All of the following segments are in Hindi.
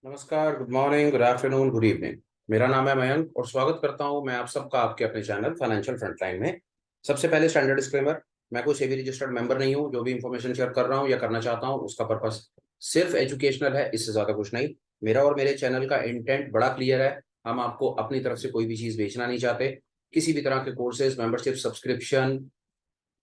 नमस्कार, good morning, good afternoon, good evening. मेरा नाम है मयंक और स्वागत करता हूं मैं आप सबका आपके अपने चैनल फाइनेंशियल फ्रंटलाइन में। सबसे पहले स्टैंडर्ड डिस्क्लेमर, मैं कोई सेबी रजिस्टर्ड मेंबर नहीं हूं। जो भी इंफॉर्मेशन शेयर कर रहा हूं या करना चाहता हूं उसका पर्पस सिर्फ एजुकेशनल है, इससे ज्यादा कुछ नहीं। मेरा और मेरे चैनल का इंटेंट बड़ा क्लियर है। हम आपको अपनी तरफ से कोई भी चीज बेचना नहीं चाहते। किसी भी तरह के कोर्सेज, मेंबरशिप, सब्सक्रिप्शन,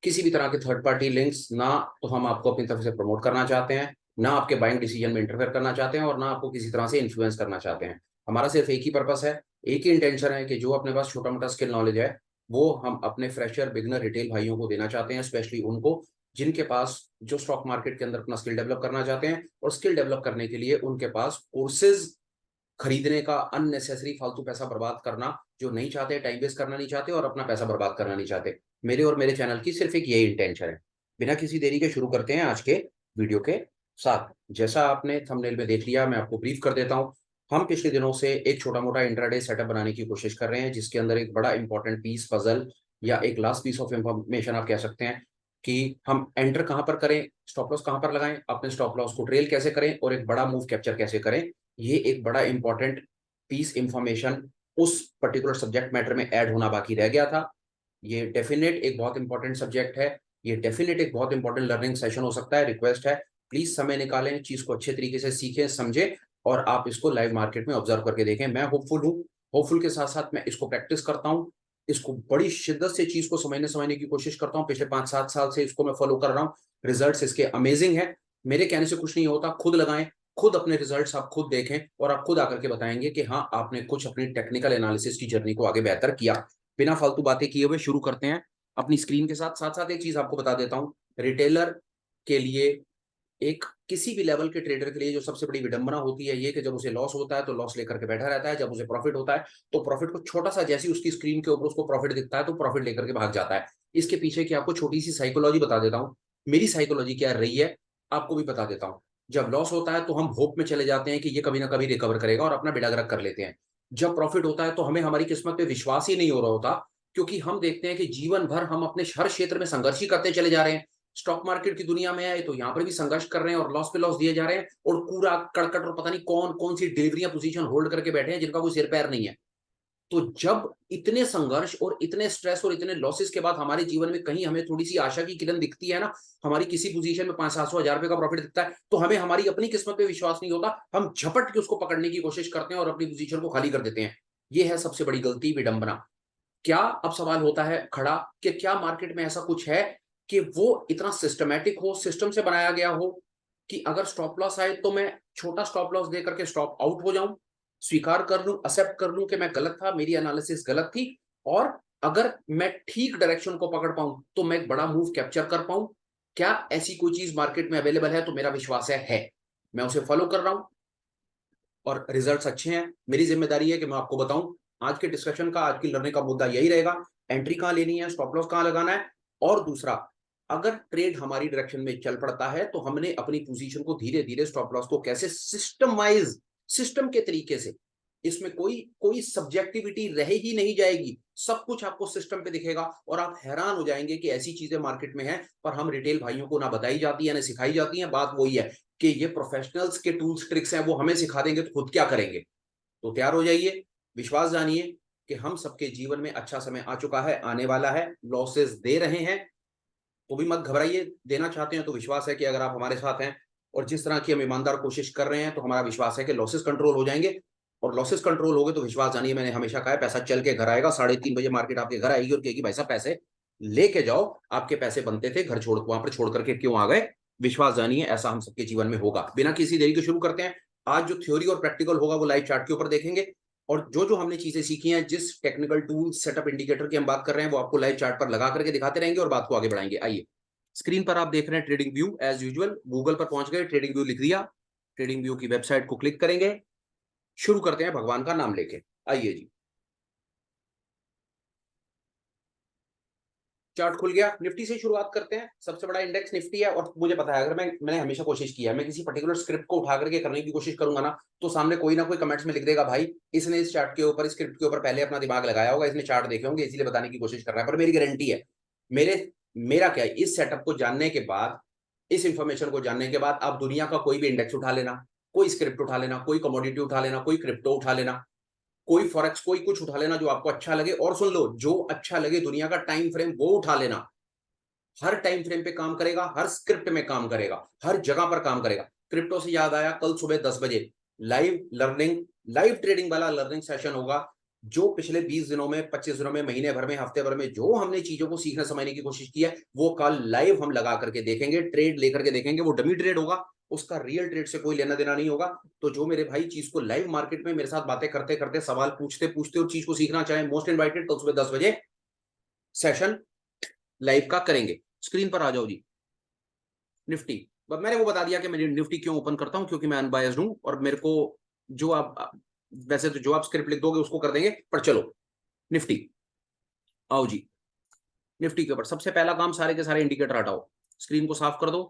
किसी भी तरह के थर्ड पार्टी लिंक्स ना तो हम आपको अपनी तरफ से प्रमोट करना चाहते हैं, ना आपके बाइंग डिसीजन में इंटरफेयर करना चाहते हैं और ना आपको किसी तरह से इन्फ्लुएंस करना चाहते हैं। हमारा सिर्फ एक ही पर्पस है, एक ही इंटेंशन है कि जो अपने पास छोटा मोटा स्किल नॉलेज है वो हम अपने फ्रेशर, बिगनर, रिटेल भाइयों को देना चाहते हैं, स्पेशली उनको जिनके पास जो स्टॉक मार्केट के अंदर अपना स्किल डेवलप करना चाहते हैं और स्किल डेवलप करने के लिए उनके पास कोर्सेज खरीदने का अननेसेसरी फालतू पैसा बर्बाद करना जो नहीं चाहते, टाइम वेस्ट करना नहीं चाहते और अपना पैसा बर्बाद करना नहीं चाहते। मेरे और मेरे चैनल की सिर्फ एक यही इंटेंशन है। बिना किसी देरी के शुरू करते हैं आज के वीडियो के साथ। जैसा आपने थंबनेल में देख लिया, मैं आपको ब्रीफ कर देता हूं। हम पिछले दिनों से एक छोटा मोटा इंट्राडे सेटअप बनाने की कोशिश कर रहे हैं जिसके अंदर एक बड़ा इंपॉर्टेंट पीस, पजल या एक लास्ट पीस ऑफ इंफॉर्मेशन आप कह सकते हैं कि हम एंटर कहां पर करें, स्टॉप लॉस कहां पर लगाएं, अपने स्टॉप लॉस को ट्रेल कैसे करें और एक बड़ा मूव कैप्चर कैसे करें। ये एक बड़ा इंपॉर्टेंट पीस इंफॉर्मेशन उस पर्टिकुलर सब्जेक्ट मैटर में ऐड होना बाकी रह गया था। ये डेफिनेट एक बहुत इंपॉर्टेंट सब्जेक्ट है। ये डेफिनेट एक बहुत इंपॉर्टेंट लर्निंग सेशन हो सकता है। रिक्वेस्ट है, प्लीज समय निकालें, चीज को अच्छे तरीके से सीखें, समझें और आप इसको लाइव मार्केट में ऑब्जर्व करके देखें। मैं होपफुल हूँ, होपफुल के साथ साथ मैं इसको प्रैक्टिस करता हूँ, इसको बड़ी शिद्दत से चीज को समझने की कोशिश करता हूँ। पिछले 5-7 साल से इसको मैं फॉलो कर रहा हूँ। रिजल्ट्स इसके अमेजिंग है। मेरे कहने से कुछ नहीं होता, खुद लगाएं, खुद अपने रिजल्ट्स आप खुद देखें और आप खुद आकर के बताएंगे कि हाँ, आपने कुछ अपनी टेक्निकल एनालिसिस की जर्नी को आगे बेहतर किया। बिना फालतू बातें किए हुए शुरू करते हैं अपनी स्क्रीन के साथ। साथ साथ एक चीज आपको बता देता हूँ, रिटेलर के लिए, एक किसी भी लेवल के ट्रेडर के लिए जो सबसे बड़ी विडंबना होती है ये कि जब उसे लॉस होता है तो लॉस लेकर के बैठा रहता है, जब उसे प्रॉफिट होता है तो प्रॉफिट को छोटा सा, जैसी उसकी स्क्रीन के ऊपर उसको प्रॉफिट दिखता है तो प्रॉफिट लेकर के भाग जाता है। इसके पीछे की आपको छोटी सी साइकोलॉजी बता देता हूँ। मेरी साइकोलॉजी क्या रही है आपको भी बता देता हूँ। जब लॉस होता है तो हम होप में चले जाते हैं कि ये कभी ना कभी रिकवर करेगा और अपना बेड़ा गर्क कर लेते हैं। जब प्रॉफिट होता है तो हमें हमारी किस्मत पे विश्वास ही नहीं हो रहा होता, क्योंकि हम देखते हैं कि जीवन भर हम अपने हर क्षेत्र में संघर्ष ही करते चले जा रहे हैं। स्टॉक मार्केट की दुनिया में आए तो यहाँ पर भी संघर्ष कर रहे हैं और लॉस पे लॉस दिए जा रहे हैं और पूरा कड़कट और पता नहीं कौन कौन सी डिलीवरियां पोजीशन होल्ड करके बैठे हैं जिनका कोई सिर पैर नहीं है। तो जब इतने संघर्ष और इतने स्ट्रेस और इतने लॉसेस के बाद हमारे जीवन में कहीं हमें थोड़ी सी आशा की किरण दिखती है ना, हमारी किसी पोजीशन में 500-700 हजार रुपए का प्रॉफिट दिखता है तो हमें हमारी अपनी किस्मत पे विश्वास नहीं होता। हम झपट के उसको पकड़ने की कोशिश करते हैं और अपनी पोजीशन को खाली कर देते हैं। ये है सबसे बड़ी गलती, विडंबना। क्या अब सवाल होता है खड़ा कि क्या मार्केट में ऐसा कुछ है कि वो इतना सिस्टमैटिक हो, सिस्टम से बनाया गया हो कि अगर स्टॉप लॉस आए तो मैं छोटा स्टॉप लॉस दे करके स्टॉप आउट हो जाऊं, स्वीकार कर लूं, एक्सेप्ट कर लूं कि मैं गलत था, मेरी एनालिसिस गलत थी और अगर मैं ठीक डायरेक्शन को पकड़ पाऊं तो मैं एक बड़ा मूव कैप्चर कर पाऊं। क्या ऐसी कोई चीज मार्केट में अवेलेबल है? तो मेरा विश्वास है। मैं उसे फॉलो कर रहा हूं और रिजल्ट्स अच्छे हैं। मेरी जिम्मेदारी है कि मैं आपको बताऊं। आज के डिस्कशन का, आज की लर्निंग का मुद्दा यही रहेगा, एंट्री कहां लेनी है, स्टॉप लॉस कहां लगाना है। और दूसरा, अगर ट्रेड हमारी डायरेक्शन में चल पड़ता है तो हमने अपनी पोजीशन को धीरे धीरे, स्टॉप लॉस को कैसे सिस्टमाइज, सिस्टम के तरीके से, इसमें कोई कोई सब्जेक्टिविटी रह ही नहीं जाएगी, सब कुछ आपको सिस्टम पे दिखेगा और आप हैरान हो जाएंगे कि ऐसी चीजें मार्केट में हैं पर हम रिटेल भाइयों को ना बताई जाती है ना सिखाई जाती है। बात वही है कि ये प्रोफेशनल्स के टूल्स ट्रिक्स हैं, वो हमें सिखा देंगे तो खुद क्या करेंगे। तो तैयार हो जाइए, विश्वास जानिए कि हम सबके जीवन में अच्छा समय आ चुका है, आने वाला है। लॉसेस दे रहे हैं तो भी मत घबराइए, देना चाहते हैं तो विश्वास है कि अगर आप हमारे साथ हैं और जिस तरह की हम ईमानदार कोशिश कर रहे हैं तो हमारा विश्वास है कि लॉसेस कंट्रोल हो जाएंगे। और लॉसेस कंट्रोल हो गए तो विश्वास जानिए, मैंने हमेशा कहा है, पैसा चल के घर आएगा। 3:30 बजे मार्केट आपके घर आएगी और कहेगी भाई साहब पैसे लेके जाओ, आपके पैसे बनते थे, घर छोड़ वहां पर छोड़ करके क्यों आ गए। विश्वास जानिए ऐसा हम सबके जीवन में होगा। बिना किसी देरी के शुरू करते हैं। आज जो थ्योरी और प्रैक्टिकल होगा वो लाइव चार्ट के ऊपर देखेंगे और जो जो हमने चीजें सीखी हैं, जिस टेक्निकल टूल, सेटअप, इंडिकेटर की हम बात कर रहे हैं वो आपको लाइव चार्ट पर लगा करके दिखाते रहेंगे और बात को आगे बढ़ाएंगे। आइए, स्क्रीन पर आप देख रहे हैं TradingView. As usual Google पर पहुंच गए, ट्रेडिंग व्यू लिख दिया, ट्रेडिंग व्यू की वेबसाइट को क्लिक करेंगे। शुरू करते हैं भगवान का नाम लेके। आइए जी, चार्ट खुल गया। निफ्टी से शुरुआत करते हैं। सबसे बड़ा इंडेक्स निफ्टी है और मुझे पता है, अगर मैंने हमेशा कोशिश किया है, मैं किसी पर्टिकुलर स्क्रिप्ट को उठा करके करने की कोशिश करूंगा ना तो सामने कोई ना कोई कमेंट्स में लिख देगा भाई इसने इस चार्ट के ऊपर, इस स्क्रिप्ट के ऊपर पहले अपना दिमाग लगाया होगा, इसने चार्ट देखे होंगे इसीलिए बताने की कोशिश कर रहा है। पर मेरी गारंटी है, मेरे मेरा क्या है, इस सेटअप को जानने के बाद, इस इंफॉर्मेशन को जानने के बाद आप दुनिया का कोई भी इंडेक्स उठा लेना, कोई स्क्रिप्ट उठा लेना, कोई कमोडिटी उठा लेना, कोई क्रिप्टो उठा लेना, कोई फॉरेक्स, कोई कुछ उठा लेना जो आपको अच्छा लगे। और सुन लो, जो अच्छा लगे दुनिया का टाइम फ्रेम वो उठा लेना। हर टाइम फ्रेम पे काम करेगा, हर स्क्रिप्ट में काम करेगा, हर जगह पर काम करेगा। क्रिप्टो से याद आया, कल सुबह 10 बजे लाइव ट्रेडिंग वाला लर्निंग सेशन होगा। जो पिछले 20 दिनों में, 25 दिनों में, महीने भर में, हफ्ते भर में जो हमने चीजों को सीखने समझने की कोशिश की है, वो कल लाइव हम लगा करके देखेंगे, ट्रेड लेकर के देखेंगे। वो डमी ट्रेड होगा, उसका रियल ट्रेड से कोई लेना देना नहीं होगा। तो जो मेरे भाई चीज को लाइव मार्केट में मेरे साथ बातें करते करते, सवाल पूछते पूछते और चीज को सीखना चाहे, मोस्ट इनवाइटेड, कल सुबह 10 बजे सेशन लाइव का करेंगे। स्क्रीन पर आ जाओ जी। निफ्टी, मैंने वो बता दिया कि मैं निफ्टी क्यों ओपन करता हूं, क्योंकि मैं अनबायस्ड हूं और मेरे को जो आप, वैसे तो जो आप स्क्रिप्ट लिख दोगे उसको कर देंगे, पर चलो निफ्टी आओ जी। निफ्टी के ऊपर सबसे पहला काम, सारे के सारे इंडिकेटर हटाओ, स्क्रीन को साफ कर दो।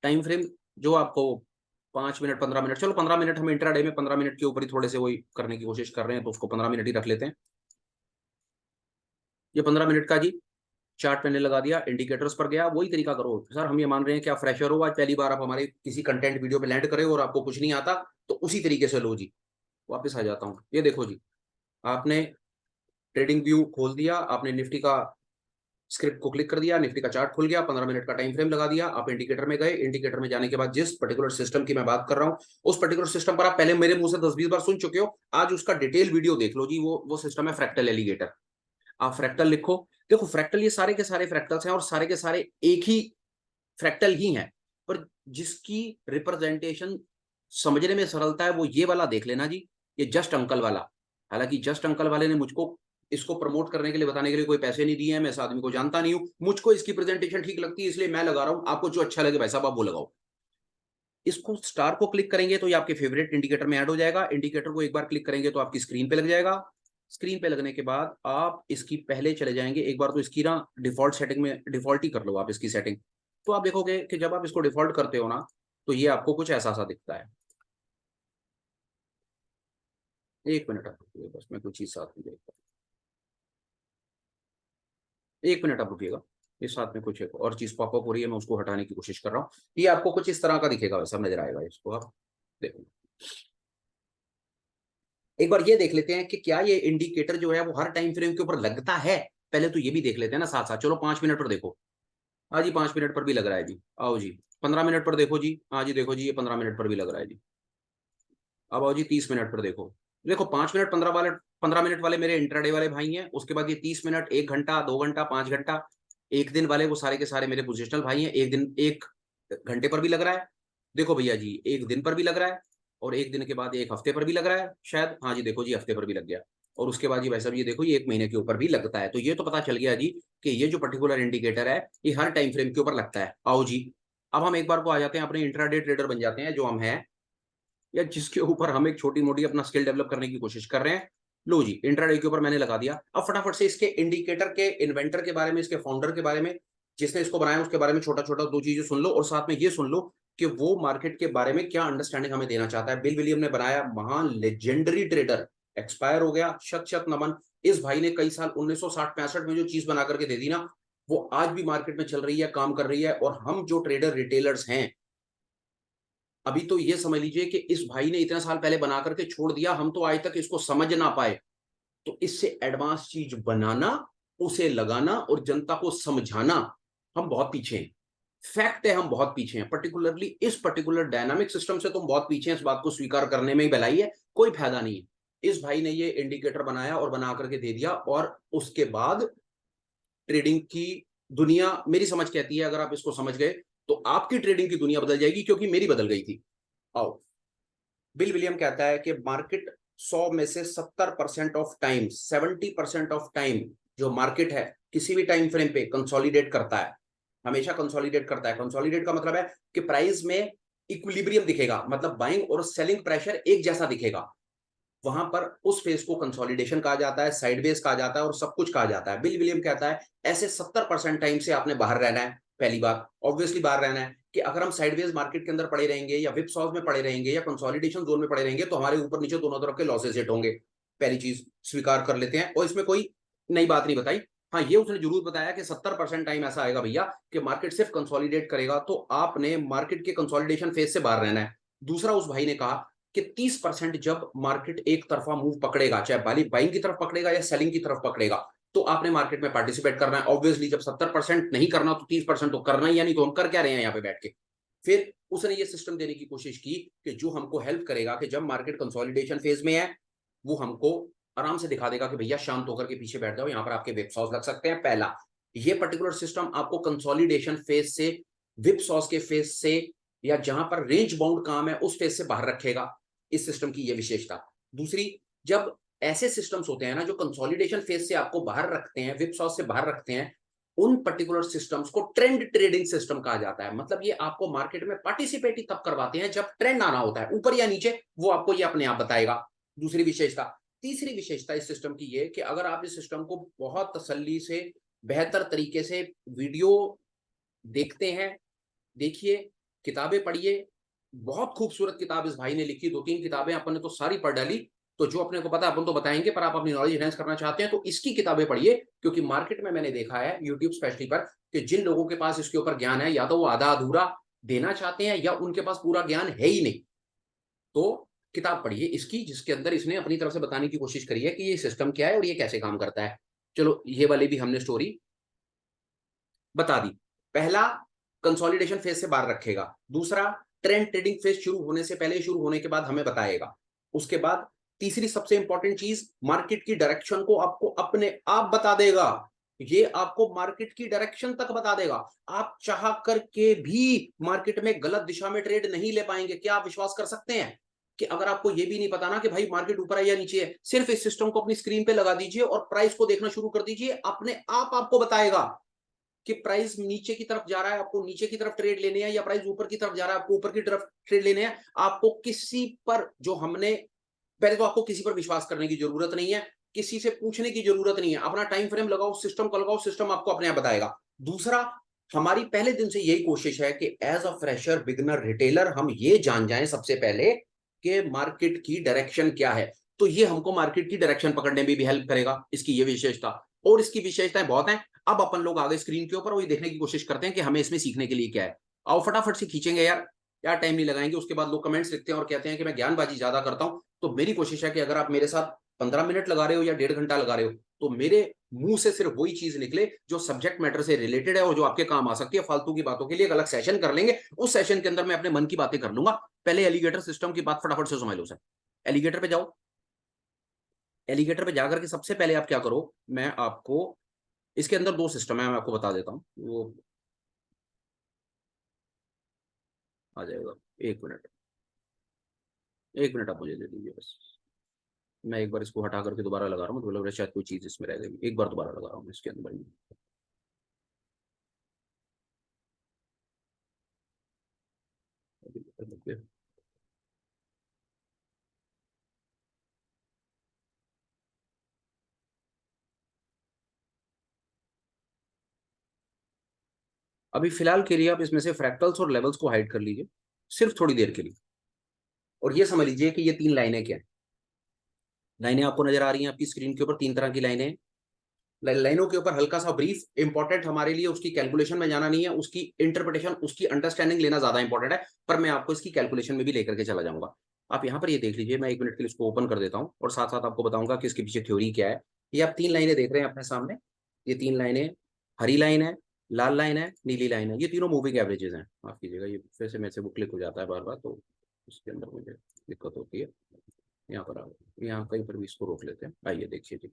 टाइम फ्रेम जो आपको 5 मिनट, 15 मिनट, चलो 15 मिनट, हम इंट्राडे में 15 मिनट के ऊपर ही थोड़े से वही करने की कोशिश कर रहे हैं, तो उसको 15 मिनट ही रख लेते हैं। ये 15 मिनट का जी चार्ट मैंने लगा दिया, इंडिकेटर्स पर गया। वही तरीका करो सर, हम ये मान रहे हैं कि आप फ्रेशर हो, आज पहली बार आप हमारे किसी कंटेंट वीडियो पे लैंड करे और आपको कुछ नहीं आता, तो उसी तरीके से लो जी। वापस आ जाता हूँ, ये देखो जी, आपने ट्रेडिंग व्यू खोल दिया, आपने निफ्टी का स्क्रिप्ट को क्लिक कर दिया, निफ्टी का चार्ट खुल गया, 15 मिनट का टाइम फ्रेम लगा दिया, आप इंडिकेटर में गए। इंडिकेटर में जाने के बाद जिस पर्टिकुलर सिस्टम की मैं बात कर रहा हूँ, उस पर्टिकुलर सिस्टम पर आप पहले मेरे मुंह से 10-20 बार सुन चुके हो, आज उसका डिटेल वीडियो देख लो जी। वो सिस्टम है फ्रैक्टल एलिगेटर। आप फ्रैक्टल लिखो, देखो फ्रैक्टल, ये सारे के सारे फ्रैक्टल्स हैं और सारे के सारे एक ही फ्रैक्टल ही है, पर जिसकी रिप्रेजेंटेशन समझने में सरलता है वो ये वाला देख लेना जी, ये जस्ट अंकल वाला। हालांकि जस्ट अंकल वाले ने मुझको इसको प्रमोट करने के लिए, बताने के लिए कोई पैसे नहीं दिए हैं, मैं इस आदमी को जानता नहीं हूं, मुझको इसकी प्रेजेंटेशन ठीक लगती है इसलिए मैं लगा रहा हूं। आपको जो अच्छा लगे भाई साहब आप वो लगाओ। इसको स्टार को क्लिक करेंगे तो ये आपके फेवरेट इंडिकेटर में ऐड हो जाएगा। इंडिकेटर को एक बार क्लिक करेंगे तो आपकी स्क्रीन पे लग जाएगा। स्क्रीन पे लगने के बाद आप इसकी पहले चले जाएंगे, एक बार तो इसकी ना डिफॉल्ट सेटिंग में डिफॉल्ट ही कर लो आप इसकी सेटिंग। तो आप देखोगे कि जब आप इसको डिफॉल्ट करते हो ना, तो ये आपको कुछ ऐसा सा दिखता है। एक मिनट आप रुकिए, बस मैं कुछ चीज साथ में देखता हूँ। एक मिनट आप रुकिएगा, इस साथ में कुछ एक और चीज पॉपअप हो रही है, मैं उसको हटाने की कोशिश कर रहा हूँ। ये आपको कुछ इस तरह का दिखेगा, वैसा नजर आएगा, इसको आप देखो। एक बार ये देख लेते हैं कि क्या ये इंडिकेटर जो है वो हर टाइम फ्रेम के ऊपर लगता है। पहले तो ये भी देख लेते हैं ना साथ साथ। चलो 5 मिनट पर देखो, हाँ जी 5 मिनट पर भी लग रहा है जी। आओ जी 15 मिनट पर देखो जी, हाँ जी देखो जी, ये 15 मिनट पर भी लग रहा है जी। अब आओ जी 30 मिनट पर देखो। देखो 5 मिनट, 15 मिनट वाले मेरे इंट्राडे वाले भाई हैं, उसके बाद ये 30 मिनट, 1 घंटा, 2 घंटा, 5 घंटा, एक दिन वाले वो सारे के सारे मेरे पोजिशनल भाई हैं। एक दिन, 1 घंटे पर भी लग रहा है, देखो भैया जी, एक दिन पर भी लग रहा है, और एक दिन के बाद 1 हफ्ते पर भी लग रहा है शायद, हाँ जी देखो जी हफ्ते पर भी लग गया। और उसके बाद जी भाई साहब ये देखो, ये 1 महीने के ऊपर भी लगता है। तो ये तो पता चल गया जी कि ये जो पर्टिकुलर इंडिकेटर है ये हर टाइम फ्रेम के ऊपर लगता है। आओ जी, अब हम एक बार को आ जाते हैं, अपने इंट्राडे ट्रेडर बन जाते हैं जो हम हैं, या जिसके ऊपर हम एक छोटी मोटी अपना स्किल डेवलप करने की कोशिश कर रहे हैं। लो जी इंट्राडे के ऊपर मैंने लगा दिया। अब फटाफट से इसके इंडिकेटर के इन्वेंटर के बारे में, इसके फाउंडर के बारे में, जिसने इसको बनाया उसके बारे में छोटा छोटा 2 चीजें सुन लो, और साथ में ये सुन लो कि वो मार्केट के बारे में क्या अंडरस्टैंडिंग हमें देना चाहता है। बिल विलियम ने बनाया, महान लेजेंडरी ट्रेडर, एक्सपायर हो गया, शत शत नमन। इस भाई ने कई साल 1960-65 में जो चीज बना करके दे दी ना, वो आज भी मार्केट में चल रही है, काम कर रही है। और हम जो ट्रेडर रिटेलर्स हैं, अभी तो ये समझ लीजिए कि इस भाई ने इतने साल पहले बना करके छोड़ दिया, हम तो आज तक इसको समझ ना पाए। तो इससे एडवांस चीज बनाना, उसे लगाना और जनता को समझाना, हम बहुत पीछे हैं। फैक्ट है, हम बहुत पीछे हैं। पर्टिकुलरली इस पर्टिकुलर डायनामिक सिस्टम से तुम बहुत पीछे हैं, इस बात को स्वीकार करने में ही भलाई है, कोई फायदा नहीं है। इस भाई ने ये इंडिकेटर बनाया और बना करके दे दिया, और उसके बाद ट्रेडिंग की दुनिया, मेरी समझ कहती है, अगर आप इसको समझ गए तो आपकी ट्रेडिंग की दुनिया बदल जाएगी, क्योंकि मेरी बदल गई थी। आओ, बिल विलियम कहता है कि मार्केट 100 में से 70% ऑफ टाइम, 70% ऑफ टाइम जो मार्केट है किसी भी टाइम फ्रेम पे कंसोलिडेट करता है, हमेशा कंसोलिडेट करता है। कंसोलिडेट का मतलब है कि प्राइस में इक्विलिब्रियम दिखेगा, मतलब बाइंग और सेलिंग प्रेशर एक जैसा दिखेगा। वहां पर उस फेज को कंसोलिडेशन कहा जाता है, साइडवेज कहा जाता है, और सब कुछ कहा जाता है। बिल विलियम कहता है ऐसे 70% टाइम से आपने बाहर रहना है। पहली बात, ऑब्वियसली बाहर रहना है, कि अगर हम साइडवेज मार्केट के अंदर पड़े रहेंगे, या विप सॉज में पड़े रहेंगे, या कंसोलिडेशन जोन में पड़े रहेंगे, तो हमारे ऊपर नीचे दोनों तरफ के लॉसेस हिट होंगे। पहली चीज स्वीकार कर लेते हैं, और इसमें कोई नई बात नहीं बताई। हाँ, ये उसने जरूर बताया कि 70% टाइम ऐसा आएगा भैया कि मार्केट सिर्फ कंसोलिडेट करेगा, तो आपने मार्केट के कंसोलिडेशन फेज से बाहर रहना है। दूसरा उस भाई ने कहा कि 30% जब मार्केट एक तरफा मूव पकड़ेगा, चाहे बाइंग की तरफ पकड़ेगा या सेलिंग की तरफ पकड़ेगा, तो आपने मार्केट में पार्टिसिपेट करना है। ऑब्वियसली जब 70% नहीं करना तो 30% तो करना ही, यानी तो हम कर क्या रहे हैं यहाँ पे बैठ के। फिर उसने ये सिस्टम देने की कोशिश की कि जो हमको हेल्प करेगा कि जब मार्केट कंसोलिडेशन फेज में है, वो हमको आराम से दिखा देगा कि भैया शांत होकर के पीछे बैठ जाओ, यहाँ पर आपके विप सॉस लग सकते हैं। पहला, ये पर्टिकुलर सिस्टम आपको कंसोलिडेशन फेज से, विप सॉस के फेज से, या जहां पर रेंज बाउंड काम है उस फेज से बाहर रखेगा। इस सिस्टम की ये विशेषता। दूसरी, जब ऐसे सिस्टम्स होते हैं ना जो कंसोलिडेशन फेज से आपको बाहर रखते हैं, विप सॉस से बाहर रखते हैं, उन पर्टिकुलर सिस्टम्स को ट्रेंड ट्रेडिंग सिस्टम कहा जाता है। मतलब ये आपको मार्केट में पार्टिसिपेट ही तब करवाते हैं जब ट्रेंड आना होता है, ऊपर या नीचे, वो आपको ये अपने आप बताएगा। दूसरी विशेषता। तीसरी विशेषता इस सिस्टम की ये कि अगर आप इस सिस्टम को बहुत तसल्ली से, बेहतर तरीके से वीडियो देखते हैं, देखिए, किताबें पढ़िए। बहुत खूबसूरत किताब इस भाई ने लिखी, 2-3 किताबें अपन ने तो सारी पढ़ डाली, तो जो अपने को पता है अपन तो बताएंगे, पर आप अपनी नॉलेज एनहेंस करना चाहते हैं तो इसकी किताबें पढ़िए। क्योंकि मार्केट में मैंने देखा है यूट्यूब स्पेशली पर कि जिन लोगों के पास इसके ऊपर ज्ञान है, या तो वो आधा अधूरा देना चाहते हैं या उनके पास पूरा ज्ञान है ही नहीं। तो किताब पढ़िए इसकी, जिसके अंदर इसने अपनी तरफ से बताने की कोशिश करी है कि ये सिस्टम क्या है और ये कैसे काम करता है। चलो, ये वाली भी हमने स्टोरी बता दी। पहला, कंसोलिडेशन फेज से बाहर रखेगा। दूसरा, ट्रेंड ट्रेडिंग फेज शुरू होने से पहले, शुरू होने के बाद हमें बताएगा। उसके बाद तीसरी सबसे इंपॉर्टेंट चीज, मार्केट की डायरेक्शन को आपको अपने आप बता देगा। ये आपको मार्केट की डायरेक्शन तक बता देगा। आप चाह करके भी मार्केट में गलत दिशा में ट्रेड नहीं ले पाएंगे। क्या आप विश्वास कर सकते हैं कि अगर आपको ये भी नहीं पता ना कि भाई मार्केट ऊपर है या नीचे है, सिर्फ इस सिस्टम को अपनी स्क्रीन पे लगा दीजिए और प्राइस को देखना शुरू कर दीजिए, अपने आप आपको बताएगा कि प्राइस नीचे की तरफ जा रहा है, आपको नीचे की तरफ ट्रेड लेने हैं, या प्राइस ऊपर की तरफ जा रहा है, आपको ऊपर की तरफ ट्रेड लेने हैं। आपको किसी पर, जो हमने, पहले तो आपको किसी पर विश्वास करने की जरूरत नहीं है, किसी से पूछने की जरूरत नहीं है। अपना टाइम फ्रेम लगाओ, सिस्टम को लगाओ, सिस्टम आपको अपने आप बताएगा। दूसरा, हमारी पहले दिन से यही कोशिश है कि as a fresher, beginner, retailer हम ये जान जाएं सबसे पहले कि मार्केट की डायरेक्शन क्या है। तो ये हमको मार्केट की डायरेक्शन पकड़ने में भी हेल्प करेगा, इसकी ये विशेषता। और इसकी विशेषताएं बहुत हैं। अब अपन लोग आगे स्क्रीन के ऊपर वही देखने की कोशिश करते हैं कि हमें इसमें सीखने के लिए क्या है। आओ फटाफट से खींचेंगे यार, यार टाइम नहीं लगाएंगे। उसके बाद लोग कमेंट्स लिखते हैं और कहते हैं कि मैं ज्ञानबाजी ज्यादा करता हूं। तो मेरी कोशिश है कि अगर आप मेरे साथ 15 मिनट लगा रहे हो या 1.5 घंटा लगा रहे हो, तो मेरे मुंह से सिर्फ वही चीज निकले जो सब्जेक्ट मैटर से रिलेटेड है और जो आपके काम आ सकती है। फालतू की बातों के लिए एक अलग सेशन कर लेंगे, उस सेशन के अंदर मैं अपने मन की बातें कर लूंगा। पहले एलिगेटर सिस्टम की बात फटाफट से समझ लो सर। एलिगेटर पे जाओ। एलिगेटर पे जाकर के सबसे पहले आप क्या करो, मैं आपको, इसके अंदर दो सिस्टम है, मैं आपको बता देता हूँ। वो आ जाएगा, 1 मिनट, 1 मिनट आप मुझे दे दीजिए बस। मैं एक बार इसको हटा करके दोबारा लगा रहा हूँ, तो लग रहा है शायद कोई चीज इसमें रह गई। एक बार दोबारा लगा रहा हूँ इसके अंदर ही। अभी फिलहाल के लिए आप इसमें से फ्रैक्टल्स और लेवल्स को हाइड कर लीजिए, सिर्फ थोड़ी देर के लिए। और ये समझ लीजिए कि ये 3 लाइनें क्या है। लाइनें आपको नजर आ रही हैं आपकी स्क्रीन के ऊपर, 3 तरह की लाइनें। लाइनों के ऊपर हल्का सा ब्रीफ, इंपॉर्टेंट हमारे लिए उसकी कैलकुलेशन में जाना नहीं है, उसकी इंटरप्रिटेशन, उसकी अंडरस्टैंडिंग लेना ज्यादा इंपॉर्टेंट है। पर मैं आपको इसकी कैलकुलेशन में भी लेकर के चला जाऊंगा। आप यहाँ पर ये देख लीजिए, मैं 1 मिनट के लिए इसको ओपन कर देता हूँ और साथ साथ आपको बताऊंगा कि इसके पीछे थ्योरी क्या है। ये आप 3 लाइनें देख रहे हैं अपने सामने। ये 3 लाइनें, हरी लाइन है, लाल लाइन है, नीली लाइन है। ये तीनों मूविंग एवरेजेस हैं। माफ कीजिएगा, ये फिर से मेरे से वो क्लिक हो जाता है बार बार, तो इसके अंदर मुझे दिक्कत होती है। यहाँ पर आओ, यहाँ कहीं पर भी इसको रोक लेते हैं। आइए देखिए जी।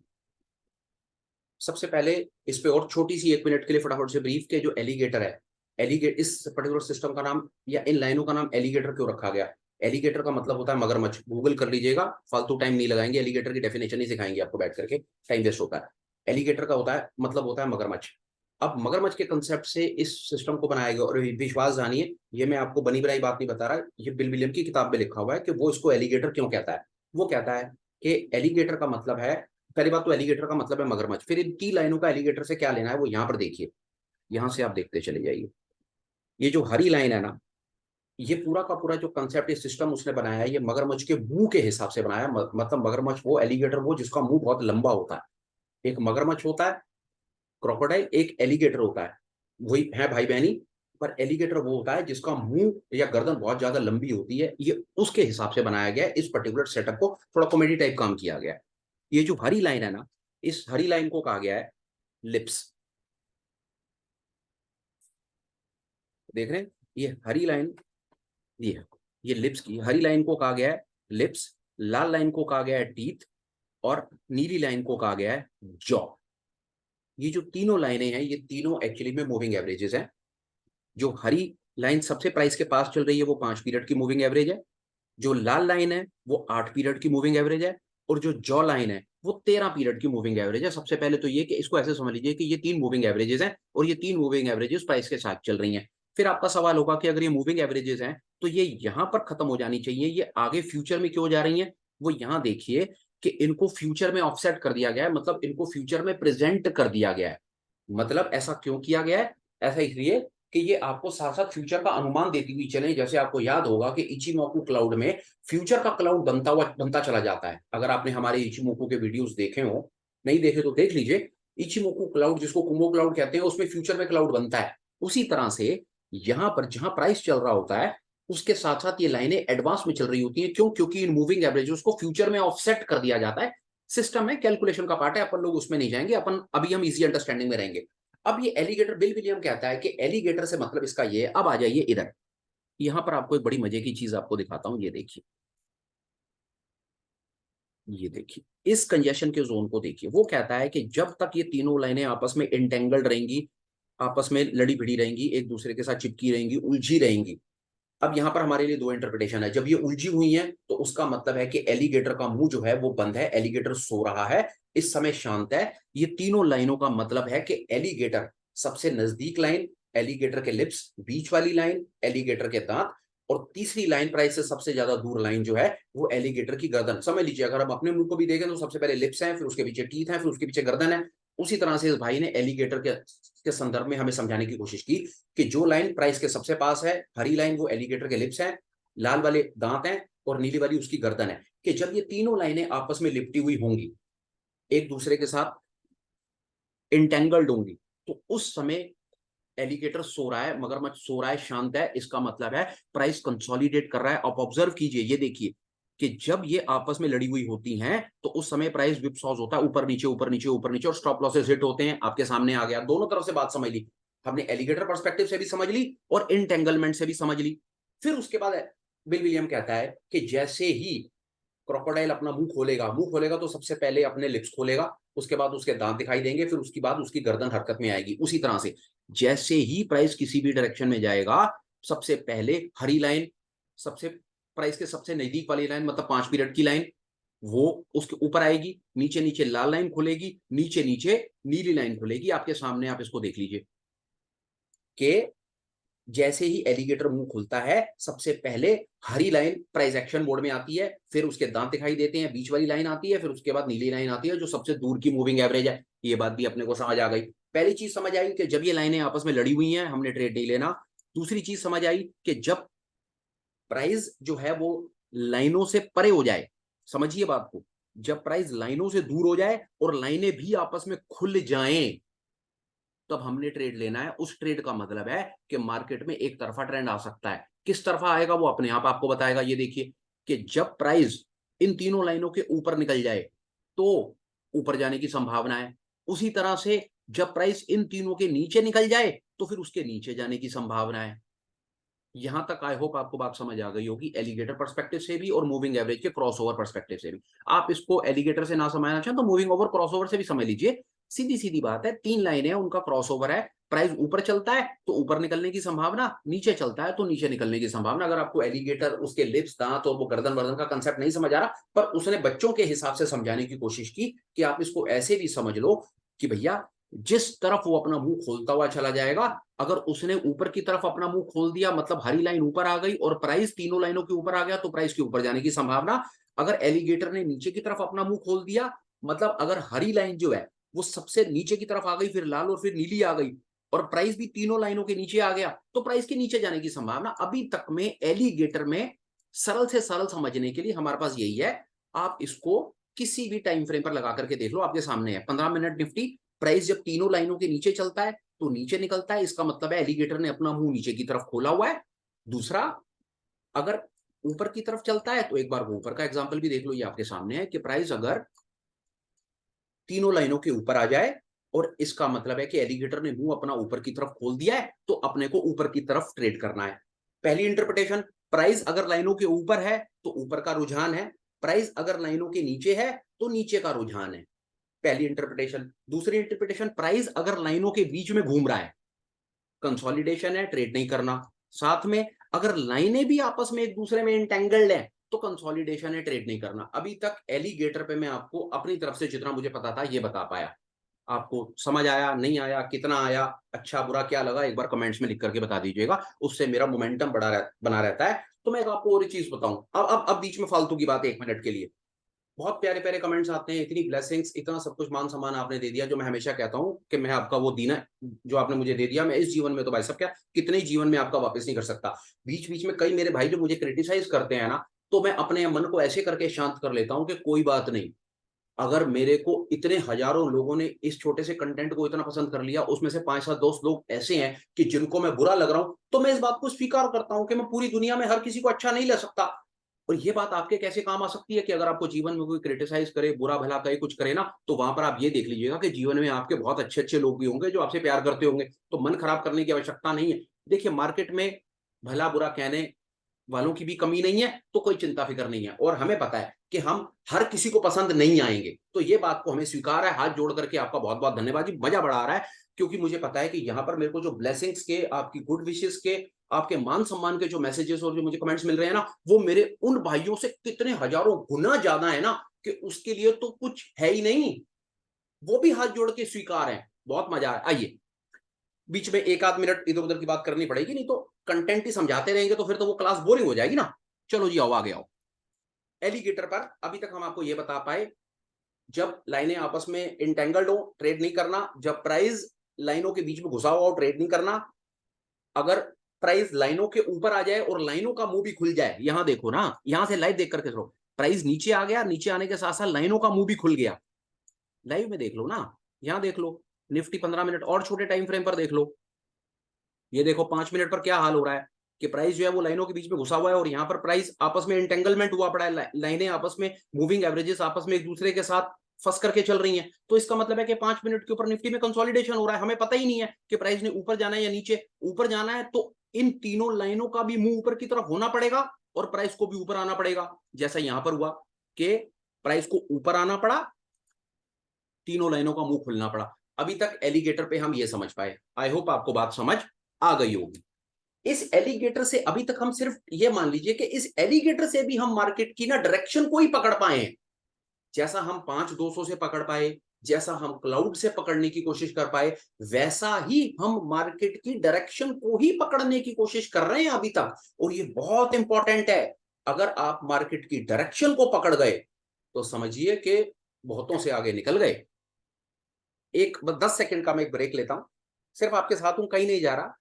सबसे पहले इस पे और छोटी सी 1 मिनट के लिए फटाफट से ब्रीफ के, जो एलिगेटर है, एलिगेट, इस पर्टिकुलर सिस्टम का नाम या इन लाइनों का नाम एलिगेटर क्यों रखा गया। एलिगेटर का मतलब होता है मगरमच्छ। गूगल कर लीजिएगा, फालतू टाइम नहीं लगाएंगे, एलिगेटर की डेफिनेशन ही सिखाएंगे आपको बैठ करके, टाइम वेस्ट होता है। एलिगेटर का होता है, मतलब होता है मगरमच्छ। अब मगरमच्छ के कंसेप्ट से इस सिस्टम को बनाया गया। और विश्वास जानिए, ये मैं आपको बनी बनाई बात नहीं बता रहा, ये बिल विलियम की किताब में लिखा हुआ है कि वो इसको एलिगेटर क्यों कहता है। वो कहता है कि एलिगेटर का मतलब है, पहली बात तो एलिगेटर का मतलब है मगरमच्छ। फिर इन 3 लाइनों का एलिगेटर से क्या लेना है वो यहाँ पर देखिए। यहाँ से आप देखते चले जाइए। ये जो हरी लाइन है ना, ये पूरा का पूरा जो कंसेप्ट, ये सिस्टम उसने बनाया है, ये मगरमच्छ के मुंह के हिसाब से बनाया है। मतलब मगरमच्छ वो, एलिगेटर वो जिसका मुंह बहुत लंबा होता है। एक मगरमच्छ होता है क्रोकोडाइल, एक एलिगेटर होता है, वही है भाई बहनी। पर एलिगेटर वो होता है जिसका मुंह या गर्दन बहुत ज्यादा लंबी होती है, ये उसके हिसाब से बनाया गया है। इस पर्टिकुलर सेटअप को थोड़ा कॉमेडी टाइप काम किया गया है। ये जो हरी लाइन है ना, इस हरी लाइन को कहा गया है लिप्स। देख रहे हैं, ये हरी लाइन, ये है, ये लिप्स की हरी लाइन को कहा गया है लिप्स, लाल लाइन को कहा गया है टीथ, और नीली लाइन को कहा गया है जॉ। ये जो तीनों लाइनें हैं, ये तीनों एक्चुअली में मूविंग एवरेजेस हैं। जो हरी लाइन सबसे प्राइस के पास चल रही है वो 5 पीरियड की मूविंग एवरेज है। जो लाल लाइन है वो 8 पीरियड की मूविंग एवरेज है। और जो जॉ लाइन है वो 13 पीरियड की मूविंग एवरेज है। सबसे पहले तो ये कि इसको ऐसे समझ लीजिए कि ये 3 मूविंग एवरेजेस हैं और ये 3 मूविंग एवरेजेस प्राइस के साथ चल रही हैं। फिर आपका सवाल होगा कि अगर ये मूविंग एवरेजेस हैं तो ये यहां पर खत्म हो जानी चाहिए, ये आगे फ्यूचर में क्यों जा रही हैं? वो यहां देखिए कि इनको फ्यूचर में ऑफसेट कर दिया गया है, मतलब इनको फ्यूचर में प्रेजेंट कर दिया गया है। मतलब ऐसा क्यों किया गया है? ऐसा इसलिए कि ये आपको साथ साथ फ्यूचर का अनुमान देती हुई चले। जैसे आपको याद होगा कि इचिमोकू क्लाउड में फ्यूचर का क्लाउड बनता चला जाता है। अगर आपने हमारे इचिमोकू के वीडियोस देखे हो, नहीं देखे तो देख लीजिए। इचिमोकू क्लाउड, जिसको कुमो क्लाउड कहते हैं, उसमें फ्यूचर में क्लाउड बनता है। उसी तरह से यहाँ पर जहां प्राइस चल रहा होता है उसके साथ साथ ये लाइनें एडवांस में चल रही होती हैं। क्यों? क्योंकि इन मूविंग एवरेजेस को फ्यूचर में ऑफसेट कर दिया जाता है। सिस्टम है, कैलकुलेशन का पार्ट है, अपन लोग उसमें नहीं जाएंगे, अपन अभी हम इजी अंडरस्टैंडिंग में रहेंगे। अब ये एलिगेटर, बिल विलियम कहता है कि एलिगेटर से मतलब इसका ये। अब आ जाइए इधर, यहां पर आपको एक बड़ी मजे की चीज आपको दिखाता हूं। ये देखिए, ये देखिए, इस कंजेशन के जोन को देखिए। वो कहता है कि जब तक ये तीनों लाइनें आपस में इंटेंगल्ड रहेंगी, आपस में लड़ी भिड़ी रहेंगी, एक दूसरे के साथ चिपकी रहेंगी, उलझी रहेंगी। अब यहां पर हमारे लिए दो इंटरप्रिटेशन है। जब ये उलझी हुई है तो उसका मतलब है कि एलिगेटर का मुंह जो है वो बंद है, एलिगेटर सो रहा है, इस समय शांत है। ये तीनों लाइनों का मतलब है कि एलिगेटर सबसे नजदीक लाइन, एलिगेटर के लिप्स, बीच वाली लाइन एलिगेटर के दांत, और तीसरी लाइन प्राइस से सबसे ज्यादा दूर लाइन जो है वो एलिगेटर की गर्दन। समझ लीजिए, अगर हम अपने मुंह को भी देखें तो सबसे पहले लिप्स हैं, फिर उसके पीछे टीथ हैं, फिर उसके पीछे गर्दन है। उसी तरह से इस भाई ने एलिगेटर के संदर्भ में हमें समझाने की कोशिश की कि जो लाइन प्राइस के सबसे पास है, हरी लाइन, वो एलिगेटर के लिप्स हैं, लाल वाले दांत हैं, और नीली वाली उसकी गर्दन है। कि जब ये तीनों लाइनें आपस में लिपटी हुई होंगी, एक दूसरे के साथ इंटेंगल्ड होंगी, तो उस समय एलिगेटर सो रहा है, मगरमच्छ सो रहा है, शांत है। इसका मतलब है प्राइस कंसोलिडेट कर रहा है। आप ऑब्जर्व कीजिए, ये देखिए कि जब ये आपस में लड़ी हुई होती हैं तो उस समय प्राइस विपसॉज होता है, ऊपर नीचे ऊपर नीचे ऊपर नीचे, और स्टॉप लॉसेस हिट होते हैं। आपके सामने आ गया, दोनों तरफ से बात समझ ली हमने, एलिगेटर पर्सपेक्टिव से भी समझ ली और इंटेंगलमेंट से भी समझ ली। फिर उसके बाद बिल विलियम कहता है कि जैसे ही क्रोकोडाइल अपना मुंह खोलेगा तो सबसे पहले अपने लिप्स खोलेगा, उसके बाद उसके दांत दिखाई देंगे, फिर उसके बाद उसकी गर्दन हरकत में आएगी। उसी तरह से जैसे ही प्राइस किसी भी डायरेक्शन में जाएगा, सबसे पहले हरी लाइन, सबसे प्राइस के सबसे नजदीक वाली लाइन, मतलब 5 पीरियड की लाइन, वो उसके ऊपर आएगी। नीचे नीचे लाल लाइन खुलेगी, नीचे नीचे नीली लाइन खुलेगी। आपके सामने आप इसको देख लीजिए कि जैसे ही एलिगेटर मुंह खुलता है सबसे पहले हरी लाइन प्राइस एक्शन मोड में आती है, फिर उसके दांत दिखाई देते हैं, बीच वाली लाइन आती है, फिर उसके बाद नीली लाइन आती है जो सबसे दूर की मूविंग एवरेज है। ये बात भी अपने को समझ आ गई। पहली चीज समझ आई कि जब ये लाइनें आपस में लड़ी हुई हैं हमने ट्रेड नहीं लेना। दूसरी चीज समझ आई कि जब प्राइस जो है वो लाइनों से परे हो जाए, समझिए बात को, जब प्राइस लाइनों से दूर हो जाए और लाइनें भी आपस में खुल जाएं, तब हमने ट्रेड लेना है। उस ट्रेड का मतलब है कि मार्केट में एक तरफा ट्रेंड आ सकता है। किस तरफा आएगा वो अपने आप आपको बताएगा। ये देखिए कि जब प्राइस इन तीनों लाइनों के ऊपर निकल जाए तो ऊपर जाने की संभावना है। उसी तरह से जब प्राइस इन तीनों के नीचे निकल जाए तो फिर उसके नीचे जाने की संभावना है। यहां तक आई होप आपको बात समझ आ गई होगी, एलिगेटर पर्सपेक्टिव से भी और मूविंग एवरेज के क्रॉसओवर पर्सपेक्टिव से भी। आप इसको एलिगेटर से ना समझना चाहें तो मूविंग ओवर क्रॉसओवर से भी समझ लीजिए। सीधी सीधी बात है, 3 लाइनें हैं, उनका क्रॉसओवर है। प्राइस ऊपर चलता है तो ऊपर निकलने की संभावना, नीचे चलता है तो नीचे निकलने की संभावना। अगर आपको एलिगेटर, उसके लिप्स, दांत और वो गर्दन वर्दन का कंसेप्ट नहीं समझ आ रहा, पर उसने बच्चों के हिसाब से समझाने की कोशिश की कि आप इसको ऐसे भी समझ लो कि भैया जिस तरफ वो अपना मुंह खोलता हुआ चला जाएगा, अगर उसने ऊपर की तरफ अपना मुंह खोल दिया मतलब हरी लाइन ऊपर आ गई और प्राइस तीनों लाइनों के ऊपर आ गया तो प्राइस के ऊपर जाने की संभावना। अगर एलिगेटर ने नीचे की तरफ अपना मुंह खोल दिया, मतलब अगर हरी लाइन जो है वो सबसे नीचे की तरफ आ गई, फिर लाल और फिर नीली आ गई, और प्राइस भी तीनों लाइनों के नीचे आ गया, तो प्राइस के नीचे जाने की संभावना। अभी तक में एलिगेटर में सरल से सरल समझने के लिए हमारे पास यही है। आप इसको किसी भी टाइम फ्रेम पर लगा करके देख लो, आपके सामने है 15 मिनट निफ्टी। प्राइस जब तीनों लाइनों के नीचे चलता है तो नीचे निकलता है, इसका मतलब है एलिगेटर ने अपना मुंह नीचे की तरफ खोला हुआ है। दूसरा, अगर ऊपर की तरफ चलता है तो एक बार वो ऊपर का एग्जांपल भी देख लो, ये आपके सामने है कि प्राइस अगर तीनों लाइनों के ऊपर आ जाए, और इसका मतलब है कि एलिगेटर ने मुंह अपना ऊपर की तरफ खोल दिया है, तो अपने को ऊपर की तरफ ट्रेड करना है। पहली इंटरप्रिटेशन, प्राइस अगर लाइनों के ऊपर है तो ऊपर का रुझान है, प्राइस अगर लाइनों के नीचे है तो नीचे का रुझान है, पहली इंटरप्रिटेशन। दूसरी इंटरप्रिटेशन, प्राइस अगर लाइनों के बीच में घूम रहा है, कंसोलिडेशन है, ट्रेड नहीं करना। साथ में अगर लाइनें भी आपस में एक दूसरे में इंटेंगल्ड है तो कंसोलिडेशन है, ट्रेड नहीं करना। अभी तक एलिगेटर पे मैं आपको अपनी तरफ से जितना मुझे पता था ये बता पाया। आपको समझ आया, नहीं आया, कितना आया, अच्छा बुरा क्या लगा, एक बार कमेंट्स में लिख करके बता दीजिएगा, उससे मेरा मोमेंटम बना रहता है। तो मैं आपको और एक चीज बताऊं, अब बीच में फालतू की बात 1 मिनट के लिए। बहुत प्यारे प्यारे कमेंट्स आते हैं, इतनी ब्लेसिंग्स, इतना सब कुछ मान सम्मान आपने दे दिया, जो मैं हमेशा कहता हूं कि मैं आपका वो दीना जो आपने मुझे दे दिया, मैं इस जीवन में तो भाई सब क्या कितने जीवन में आपका वापस नहीं कर सकता। बीच बीच में कई मेरे भाई जो मुझे क्रिटिसाइज करते हैं ना, तो मैं अपने मन को ऐसे करके शांत कर लेता हूं कि कोई बात नहीं। अगर मेरे को इतने हजारों लोगों ने इस छोटे से कंटेंट को इतना पसंद कर लिया, उसमें से 5-7 दोस्त लोग ऐसे हैं कि जिनको मैं बुरा लग रहा हूं, तो मैं इस बात को स्वीकार करता हूं कि मैं पूरी दुनिया में हर किसी को अच्छा नहीं ले सकता। और ये बात आपके कैसे काम आ सकती है कि अगर आपको जीवन में कोई क्रिटिसाइज करे, बुरा भला कहे, कुछ करे ना, तो वहां पर आप ये देख लीजिएगा कि जीवन में आपके बहुत अच्छे अच्छे लोग भी होंगे जो आपसे प्यार करते होंगे, तो मन खराब करने की आवश्यकता नहीं है। देखिए, मार्केट में भला बुरा कहने वालों की भी कमी नहीं है, तो कोई चिंता फिक्र नहीं है, और हमें पता है कि हम हर किसी को पसंद नहीं आएंगे, तो ये बात को हमें स्वीकार है। हाथ जोड़ करके आपका बहुत बहुत धन्यवाद जी, मजा बड़ा आ रहा है, क्योंकि मुझे पता है कि यहाँ पर मेरे को जो ब्लेसिंग्स के, आपकी गुड विशेस के, आपके मान सम्मान के जो मैसेजेस और जो मुझे कमेंट्स मिल रहे हैं ना, वो मेरे उन भाइयों से कितने हजारों गुना ज्यादा है ना, कि उसके लिए तो कुछ है ही नहीं, वो भी हाथ जोड़ के स्वीकार है। बहुत मजा आया। आइए, बीच में 1 आध मिनट इधर उधर की बात करनी पड़ेगी, नहीं तो कंटेंट ही समझाते रहेंगे तो फिर तो वो क्लास बोरिंग हो जाएगी ना। चलो जी, आओ आगे आओ। एलिगेटर पर अभी तक हम आपको ये बता पाए, जब लाइनें आपस में इंटेंगल्ड हो, ट्रेड नहीं करना। जब प्राइस लाइनों के बीच में घुसा हुआ हो, ट्रेड नहीं करना। अगर प्राइस लाइनों के ऊपर आ जाए और लाइनों का मुंह भी खुल जाए, यहां देखो ना, यहां से लाइव देख करके चलो, प्राइस नीचे आ गया, नीचे आने के साथ साथ लाइनों का मुंह भी खुल गया। लाइव में देख लो ना, यहां देख लो, निफ्टी 15 मिनट और छोटे टाइम फ्रेम पर देख लो, ये देखो 5 मिनट पर क्या हाल हो रहा है कि प्राइस जो है वो लाइनों के बीच में घुसा हुआ है, और यहाँ पर प्राइस आपस में इंटेंगलमेंट हुआ पड़ा है, लाइनें आपस में, मूविंग एवरेजेस आपस में एक दूसरे के साथ फंस करके चल रही हैं। तो इसका मतलब है कि 5 मिनट के ऊपर निफ्टी में कंसोलिडेशन हो रहा है, हमें पता ही नहीं है कि प्राइस ने ऊपर जाना है या नीचे। ऊपर जाना है तो इन तीनों लाइनों का भी मुंह ऊपर की तरफ होना पड़ेगा, और प्राइस को भी ऊपर आना पड़ेगा, जैसा यहां पर हुआ कि प्राइस को ऊपर आना पड़ा, तीनों लाइनों का मुंह खुलना पड़ा। अभी तक एलिगेटर पे हम ये समझ पाए, आई होप आपको बात समझ आ गई होगी। इस एलिगेटर से अभी तक हम सिर्फ ये मान लीजिए कि इस एलिगेटर से भी हम मार्केट की ना डायरेक्शन को ही पकड़ पाए हैं, जैसा हम 5-200 से पकड़ पाए, जैसा हम क्लाउड से पकड़ने की कोशिश कर पाए, वैसा ही हम मार्केट की डायरेक्शन को ही पकड़ने की कोशिश कर रहे हैं अभी तक। और ये बहुत इंपॉर्टेंट है, अगर आप मार्केट की डायरेक्शन को पकड़ गए तो समझिए कि बहुतों से आगे निकल गए। 10 सेकंड का मैं एक ब्रेक लेता हूं, सिर्फ आपके साथ हूं, कहीं नहीं जा रहा।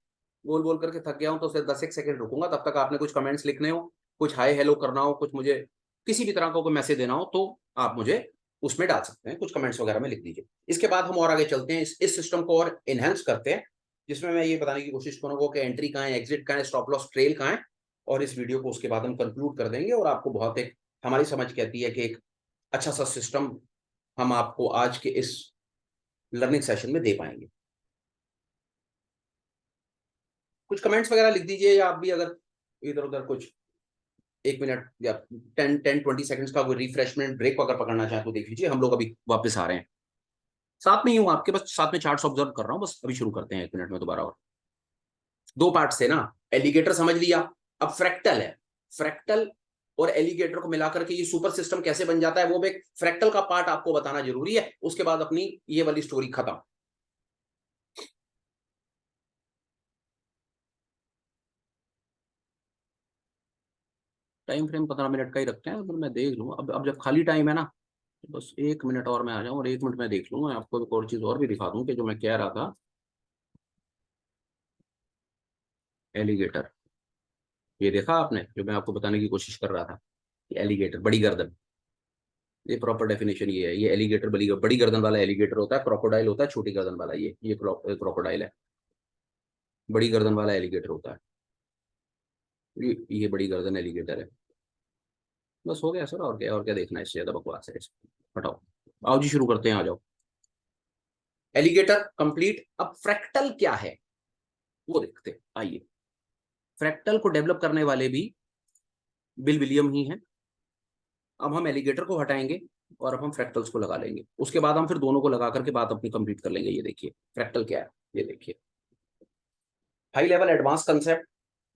बोल बोल करके थक गया हूं, तो सिर्फ 10 एक सेकंड रुकूंगा, तब तक आपने कुछ कमेंट्स लिखने हो, कुछ हाय हेलो करना हो, कुछ मुझे किसी भी तरह का कोई मैसेज देना हो, तो आप मुझे उसमें डाल सकते हैं, कुछ कमेंट्स वगैरह में लिख दीजिए। इसके बाद हम और आगे चलते हैं, इस सिस्टम को और एनहेंस करते हैं, जिसमें मैं ये बताने की कोशिश करूंगा कि एंट्री कहाँ है, एग्जिट कहाँ है, स्टॉप लॉस ट्रेल कहाँ है, और इस वीडियो को उसके बाद हम कंक्लूड कर देंगे। और आपको बहुत एक, हमारी समझ कहती है कि एक अच्छा सा सिस्टम हम आपको आज के इस लर्निंग सेशन में दे पाएंगे। कुछ कमेंट्स वगैरह लिख दीजिए, या आप भी अगर इधर उधर कुछ 1 मिनट या 10-20 सेकंड्स का कोई रिफ्रेशमेंट ब्रेक अगर पकड़ना चाहें तो देख लीजिए, हम लोग अभी वापस आ रहे हैं। साथ में ही हूँ आपके, बस साथ में चार्ट्स ऑब्जर्व कर रहा हूँ, बस अभी शुरू करते हैं 1 मिनट में दोबारा। और 2 पार्ट से ना, एलिगेटर समझ लिया, अब फ्रैक्टल है। फ्रैक्टल और एलिगेटर को मिलाकर के ये सुपर सिस्टम कैसे बन जाता है, वो एक फ्रैक्टल का पार्ट आपको बताना जरूरी है, उसके बाद अपनी ये वाली स्टोरी खत्म। टाइम फ्रेम 15 मिनट का ही रखते हैं, मैं देख लूँ अब जब खाली टाइम है ना, तो बस 1 मिनट और मैं आ जाऊँ, और 1 मिनट में देख लूंगा, आपको एक और चीज और भी दिखा दूं कि जो मैं कह रहा था। एलिगेटर, ये देखा आपने जो मैं आपको बताने की कोशिश कर रहा था, कि एलिगेटर बड़ी गर्दन, ये प्रॉपर डेफिनेशन ये है, ये एलिगेटर बड़ी बड़ी गर्दन वाला एलिगेटर होता है, क्रोकोडाइल होता है छोटी गर्दन वाला, ये क्रोकोडाइल है। बड़ी गर्दन वाला एलिगेटर होता है। ये बड़ी गर्दन एलिगेटर है। बस हो गया सर, और क्या देखना है, इससे ज्यादा बकवास है हटाओ। आओ जी शुरू करते हैं, आ जाओ। Alligator complete. अब फ्रैक्टल क्या है वो देखते हैं, आइए। फ्रैक्टल को डेवलप करने वाले भी बिल विलियम ही हैं। अब हम एलिगेटर को हटाएंगे और अब हम फ्रैक्टल्स को लगा लेंगे, उसके बाद हम फिर दोनों को लगा करके बात अपनी कंप्लीट कर लेंगे। ये देखिए फ्रैक्टल क्या है, ये देखिए। हाई लेवल एडवांस कंसेप्ट,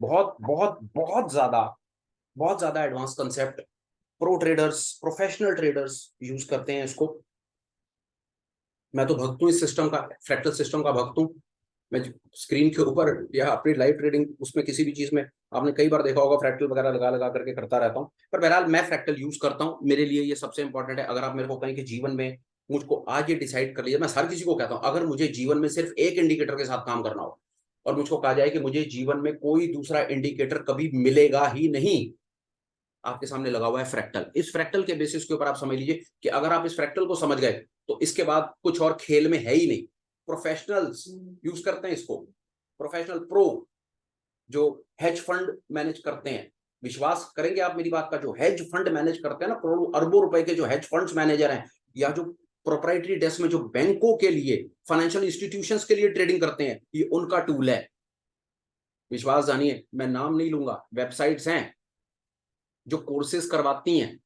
बहुत बहुत बहुत ज्यादा advance concept. Pro traders, professional traders use करते हैं इसको। मैं तो भक्त हूँ इस सिस्टम का, फ्रैक्टल सिस्टम का भक्त हूँ। मैं स्क्रीन के ऊपर या अपनी लाइव ट्रेडिंग उसमें किसी भी चीज में आपने कई बार देखा होगा, फ्रैक्टल वगैरह लगा लगा करके करता रहता हूँ। पर बहरहाल मैं फ्रैक्टल यूज करता हूँ, मेरे लिए ये सबसे इंपॉर्टेंट है। अगर आप मेरे को कहें कि जीवन में मुझको आज ये डिसाइड कर लिया, मैं हर किसी को कहता हूँ, अगर मुझे जीवन में सिर्फ एक इंडिकेटर के साथ काम करना हो और मुझको कहा जाए कि मुझे जीवन में कोई दूसरा इंडिकेटर कभी मिलेगा ही नहीं, आपके सामने लगा हुआ है फ्रैक्टल। इस फ्रैक्टल के बेसिस के ऊपर आप समझ लीजिए कि अगर आप इस फ्रैक्टल को समझ गए तो इसके बाद कुछ और खेल में है ही नहीं। प्रोफेशनल्स यूज करते हैं इसको, प्रोफेशनल प्रो जो हेज फंड मैनेज करते हैं। विश्वास करेंगे आप मेरी बात का, जो हेज फंड मैनेज करते हैं ना, करोड़ों अरबों रुपए के जो हेज फंड्स मैनेजर हैं, या जो प्रोप्राइटरी डेस्क में जो बैंकों के लिए, फाइनेंशियल इंस्टीट्यूशंस के लिए ट्रेडिंग करते हैं, ये उनका टूल है। विश्वास जानिए, मैं नाम नहीं लूंगा, वेबसाइट्स हैं जो कोर्सेज करवाती हैं,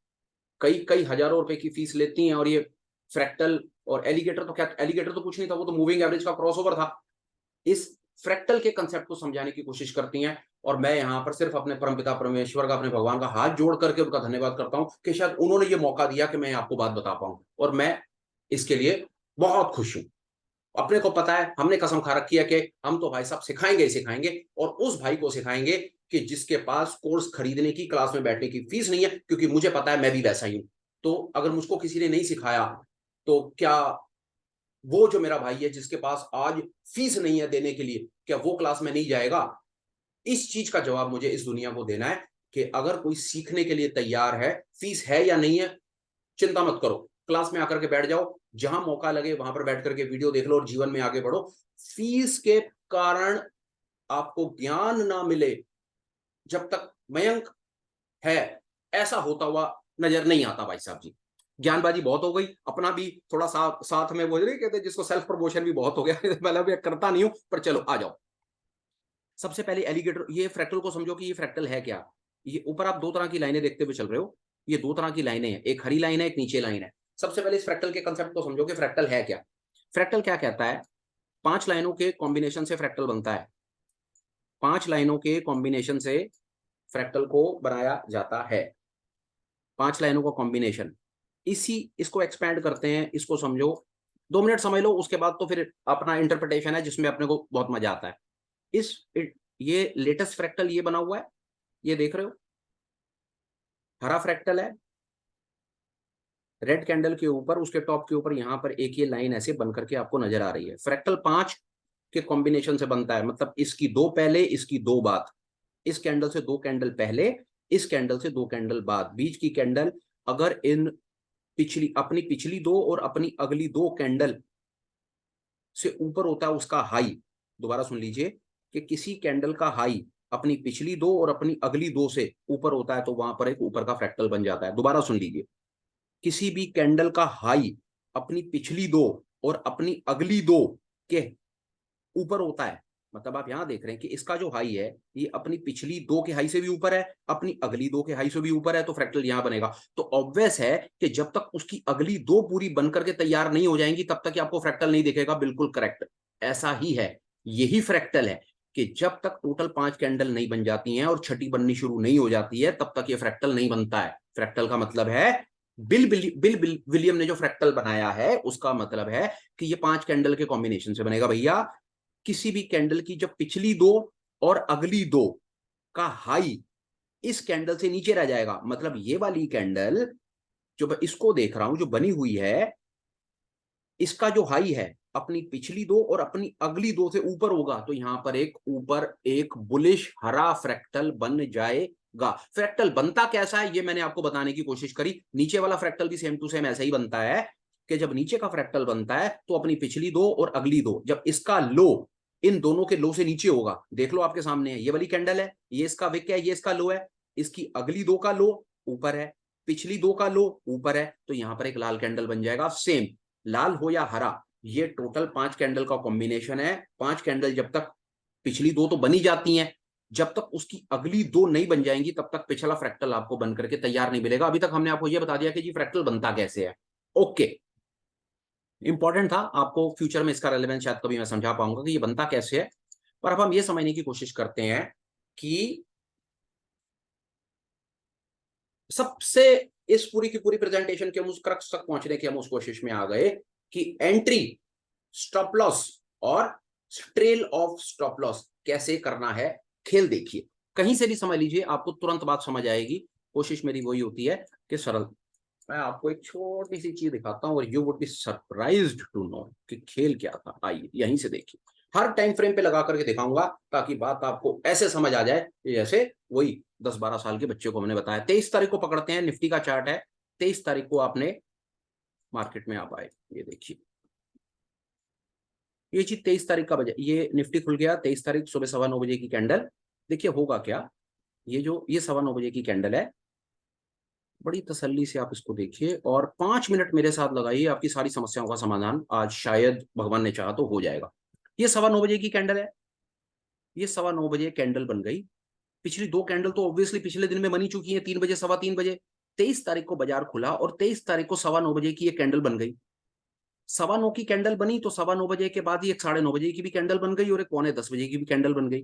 कई कई हजारों रुपए की फीस लेती हैं। और ये फ्रैक्टल और एलिगेटर तो क्या, एलिगेटर तो कुछ नहीं था, वो तो मूविंग एवरेज का क्रॉसओवर था। इस फ्रैक्टल के कंसेप्ट को समझाने की कोशिश करती हैं। और मैं यहां पर सिर्फ अपने परमपिता परमेश्वर का, अपने भगवान का हाथ जोड़ करके उनका धन्यवाद करता हूं कि शायद उन्होंने ये मौका दिया कि मैं आपको बात बता पाऊं, और मैं इसके लिए बहुत खुश हूं। अपने को पता है, हमने कसम खा रखी है कि हम तो भाई साहब सिखाएंगे ही सिखाएंगे, और उस भाई को सिखाएंगे कि जिसके पास कोर्स खरीदने की, क्लास में बैठने की फीस नहीं है, क्योंकि मुझे पता है मैं भी वैसा ही हूं। तो अगर मुझको किसी ने नहीं सिखाया तो क्या वो जो मेरा भाई है जिसके पास आज फीस नहीं है देने के लिए, क्या वो क्लास में नहीं जाएगा? इस चीज का जवाब मुझे इस दुनिया को देना है कि अगर कोई सीखने के लिए तैयार है, फीस है या नहीं है, चिंता मत करो, क्लास में आकर के बैठ जाओ, जहां मौका लगे वहां पर बैठ करके वीडियो देख लो और जीवन में आगे बढ़ो। फीस के कारण आपको ज्ञान ना मिले जब तक मयंक है, ऐसा होता हुआ नजर नहीं आता भाई साहब जी। ज्ञानबाजी बहुत हो गई, अपना भी थोड़ा साथ साथ में वो नहीं कहते जिसको, सेल्फ प्रमोशन भी बहुत हो गया। मतलब ये करता नहीं हूं, पर चलो आ जाओ। सबसे पहले एलिगेटर, ये फ्रैक्टल को समझो कि ये फ्रैक्टल है क्या। ये ऊपर आप दो तरह की लाइनें देखते हुए चल रहे हो, ये दो तरह की लाइनें हैं, एक हरी लाइन है, एक नीचे लाइन है। सबसे पहले इस फ्रैक्टल के कंसेप्ट को समझो कि फ्रैक्टल है क्या। फ्रैक्टल क्या कहता है, 5 लाइनों के कॉम्बिनेशन से फ्रैक्टल बनता है। 5 लाइनों के कॉम्बिनेशन से फ्रैक्टल को बनाया जाता है। 5 लाइनों का कॉम्बिनेशन, इसी इसको एक्सपैंड करते हैं, इसको समझो। 2 मिनट समझ लो, उसके बाद तो फिर अपना इंटरप्रिटेशन है जिसमें अपने को बहुत मजा आता है। इस ये लेटेस्ट फ्रैक्टल ये बना हुआ है, ये देख रहे हो, हरा फ्रैक्टल है, रेड कैंडल के ऊपर, उसके टॉप के ऊपर यहां पर एक ये लाइन ऐसे बन करके आपको नजर आ रही है। फ्रैक्टल 5 के कॉम्बिनेशन से बनता है, मतलब इसकी 2 पहले, इसकी 2 बाद, इस कैंडल से 2 कैंडल पहले, इस कैंडल से 2 कैंडल बाद, बीच की कैंडल अगर इन पिछली, अपनी पिछली 2 और अपनी अगली 2 कैंडल से ऊपर होता है उसका हाई। दोबारा सुन लीजिए कि किसी कैंडल का हाई अपनी पिछली 2 और अपनी अगली 2 से ऊपर होता है तो वहां पर एक ऊपर का फ्रैक्टल बन जाता है। दोबारा सुन लीजिए, किसी भी कैंडल का हाई अपनी पिछली 2 और अपनी अगली 2 के ऊपर होता है, मतलब आप यहां देख रहे हैं कि इसका जो हाई है ये अपनी पिछली 2 के हाई से भी ऊपर है, अपनी अगली 2 के हाई से भी ऊपर है, तो फ्रैक्टल यहां बनेगा। तो ऑब्वियस है कि जब तक उसकी अगली 2 पूरी बनकर के तैयार नहीं हो जाएंगी तब तक आपको फ्रैक्टल नहीं दिखेगा। बिल्कुल करेक्ट, ऐसा ही है। यही फ्रैक्टल है कि जब तक टोटल 5 कैंडल नहीं बन जाती हैं और छठी बननी शुरू नहीं हो जाती है तब तक ये फ्रैक्टल नहीं बनता है। फ्रैक्टल का मतलब है, बिल विलियम ने जो फ्रैक्टल बनाया है उसका मतलब है कि ये 5 कैंडल के कॉम्बिनेशन से बनेगा भैया। किसी भी कैंडल की जब पिछली 2 और अगली 2 का हाई इस कैंडल से नीचे रह जाएगा, मतलब ये वाली कैंडल जो मैं इसको देख रहा हूं जो बनी हुई है, इसका जो हाई है अपनी पिछली 2 और अपनी अगली 2 से ऊपर होगा, तो यहां पर एक ऊपर एक बुलिश हरा फ्रैक्टल बन जाएगा। फ्रैक्टल बनता कैसा है ये मैंने आपको बताने की कोशिश करी। नीचे वाला फ्रैक्टल भी सेम टू सेम ऐसा ही बनता है कि जब नीचे का फ्रैक्टल बनता है तो अपनी पिछली 2 और अगली 2, जब इसका लो इन दोनों के लो से नीचे होगा। देख लो आपके सामने है, ये वाली कैंडल है, ये इसका विक है, ये इसका लो है, इसकी अगली दो का लो ऊपर है, पिछली दो का लो ऊपर है, तो यहां पर एक लाल कैंडल बन जाएगा। सेम लाल हो या हरा, ये टोटल 5 कैंडल का कॉम्बिनेशन है। 5 कैंडल जब तक पिछली दो तो बनी जाती हैं, जब तक उसकी अगली दो नहीं बन जाएंगी तब तक पिछला फ्रैक्टल आपको बन करके तैयार नहीं मिलेगा। अभी तक हमने आपको यह बता दिया कि जी फ्रैक्टल बनता कैसे है। ओके, इंपॉर्टेंट था, आपको फ्यूचर में इसका रेलेवेंस शायद कभी मैं समझा पाऊंगा कि ये बनता कैसे है। पर अब हम ये समझने की कोशिश करते हैं कि सबसे इस पूरी की पूरी प्रेजेंटेशन के हम उस क्रक्स तक पहुंचने की हम उस कोशिश में आ गए कि एंट्री, स्टॉप लॉस और ट्रेल ऑफ स्टॉप लॉस कैसे करना है। खेल देखिए, कहीं से भी समझ लीजिए, आपको तुरंत बात समझ आएगी। कोशिश मेरी वही होती है कि सरल, मैं आपको एक छोटी सी चीज दिखाता हूं और you would be surprised to know कि खेल क्या था। आइए यहीं से देखिए, हर टाइम फ्रेम पे लगा करके दिखाऊंगा ताकि बात आपको ऐसे समझ आ जाए जैसे वही 10-12 साल के बच्चे को हमने बताया। 23 तारीख को पकड़ते हैं, निफ्टी का चार्ट है। 23 तारीख को आपने मार्केट में आप आए, ये देखिए ये चीज 23 तारीख का बजा, ये निफ्टी खुल गया 23 तारीख सुबह 9:15 की कैंडल। देखिए होगा क्या, ये 9:15 की कैंडल है। बड़ी तसल्ली से आप इसको देखिए और 5 मिनट मेरे साथ लगाइए, आपकी सारी समस्याओं का समाधान आज शायद भगवान ने चाहा तो हो जाएगा। ये 9:15 की कैंडल है, ये 9:15 कैंडल बन गई। पिछली दो कैंडल तो ऑब्वियसली पिछले दिन में बनी चुकी है, 3 बजे 3:15 बजे। 23 तारीख को बाजार खुला और 23 तारीख को 9:15 की ये कैंडल बन गई। 9:15 की कैंडल बनी तो 9:15 के बाद ही एक 9:30 की भी कैंडल बन गई और एक 9:45 की भी कैंडल बन गई।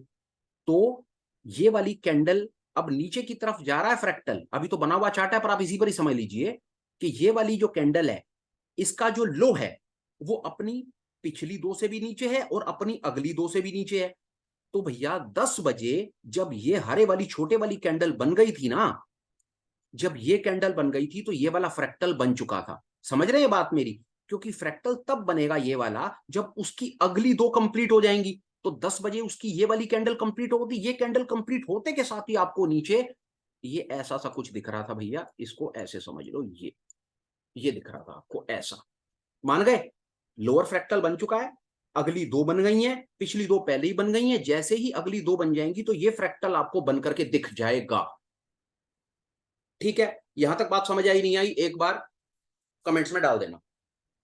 तो ये वाली कैंडल अब नीचे की तरफ जा रहा है फ्रैक्टल, अभी तो बना हुआ चार्ट है पर आप इसी पर ही समझ लीजिए कि ये वाली जो कैंडल है, इसका जो लो है वो अपनी पिछली दो से भी नीचे है और अपनी अगली दो से भी नीचे है। तो भैया 10 बजे जब ये हरे वाली छोटे वाली कैंडल बन गई थी ना, जब ये कैंडल बन गई थी तो ये वाला फ्रैक्टल बन चुका था। समझ रहे हैं बात मेरी? क्योंकि फ्रैक्टल तब बनेगा ये वाला जब उसकी अगली दो कंप्लीट हो जाएंगी। तो 10 बजे उसकी ये वाली कैंडल कंप्लीट होती, ये कैंडल कंप्लीट होते के साथ ही आपको नीचे ये ऐसा सा कुछ दिख रहा था भैया, इसको ऐसे समझ लो, ये दिख रहा था आपको ऐसा। मान गए? लोअर फ्रैक्टल बन चुका है, अगली दो बन गई हैं, पिछली दो पहले ही बन गई हैं, जैसे ही अगली दो बन जाएंगी तो ये फ्रैक्टल आपको बन करके दिख जाएगा। ठीक है, यहां तक बात समझ आई नहीं आई एक बार कमेंट्स में डाल देना।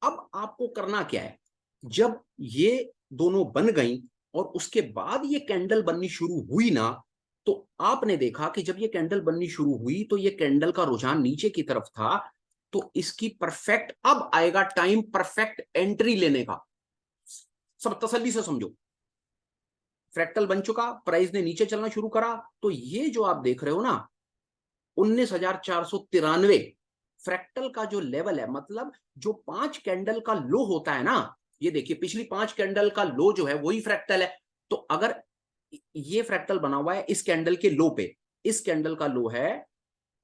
अब आपको करना क्या है, जब ये दोनों बन गई और उसके बाद ये कैंडल बननी शुरू हुई ना, तो आपने देखा कि जब ये कैंडल बननी शुरू हुई तो ये कैंडल का रुझान नीचे की तरफ था। तो इसकी परफेक्ट अब आएगा टाइम परफेक्ट एंट्री लेने का। सब तसल्ली से समझो, फ्रैक्टल बन चुका, प्राइस ने नीचे चलना शुरू करा, तो ये जो आप देख रहे हो ना 19,493 फ्रैक्टल का जो लेवल है, मतलब जो 5 कैंडल का लो होता है ना, ये देखिए पिछली 5 कैंडल का लो जो है वही फ्रैक्टल है। तो अगर ये फ्रैक्टल बना हुआ है इस कैंडल के लो पे, इस कैंडल का लो है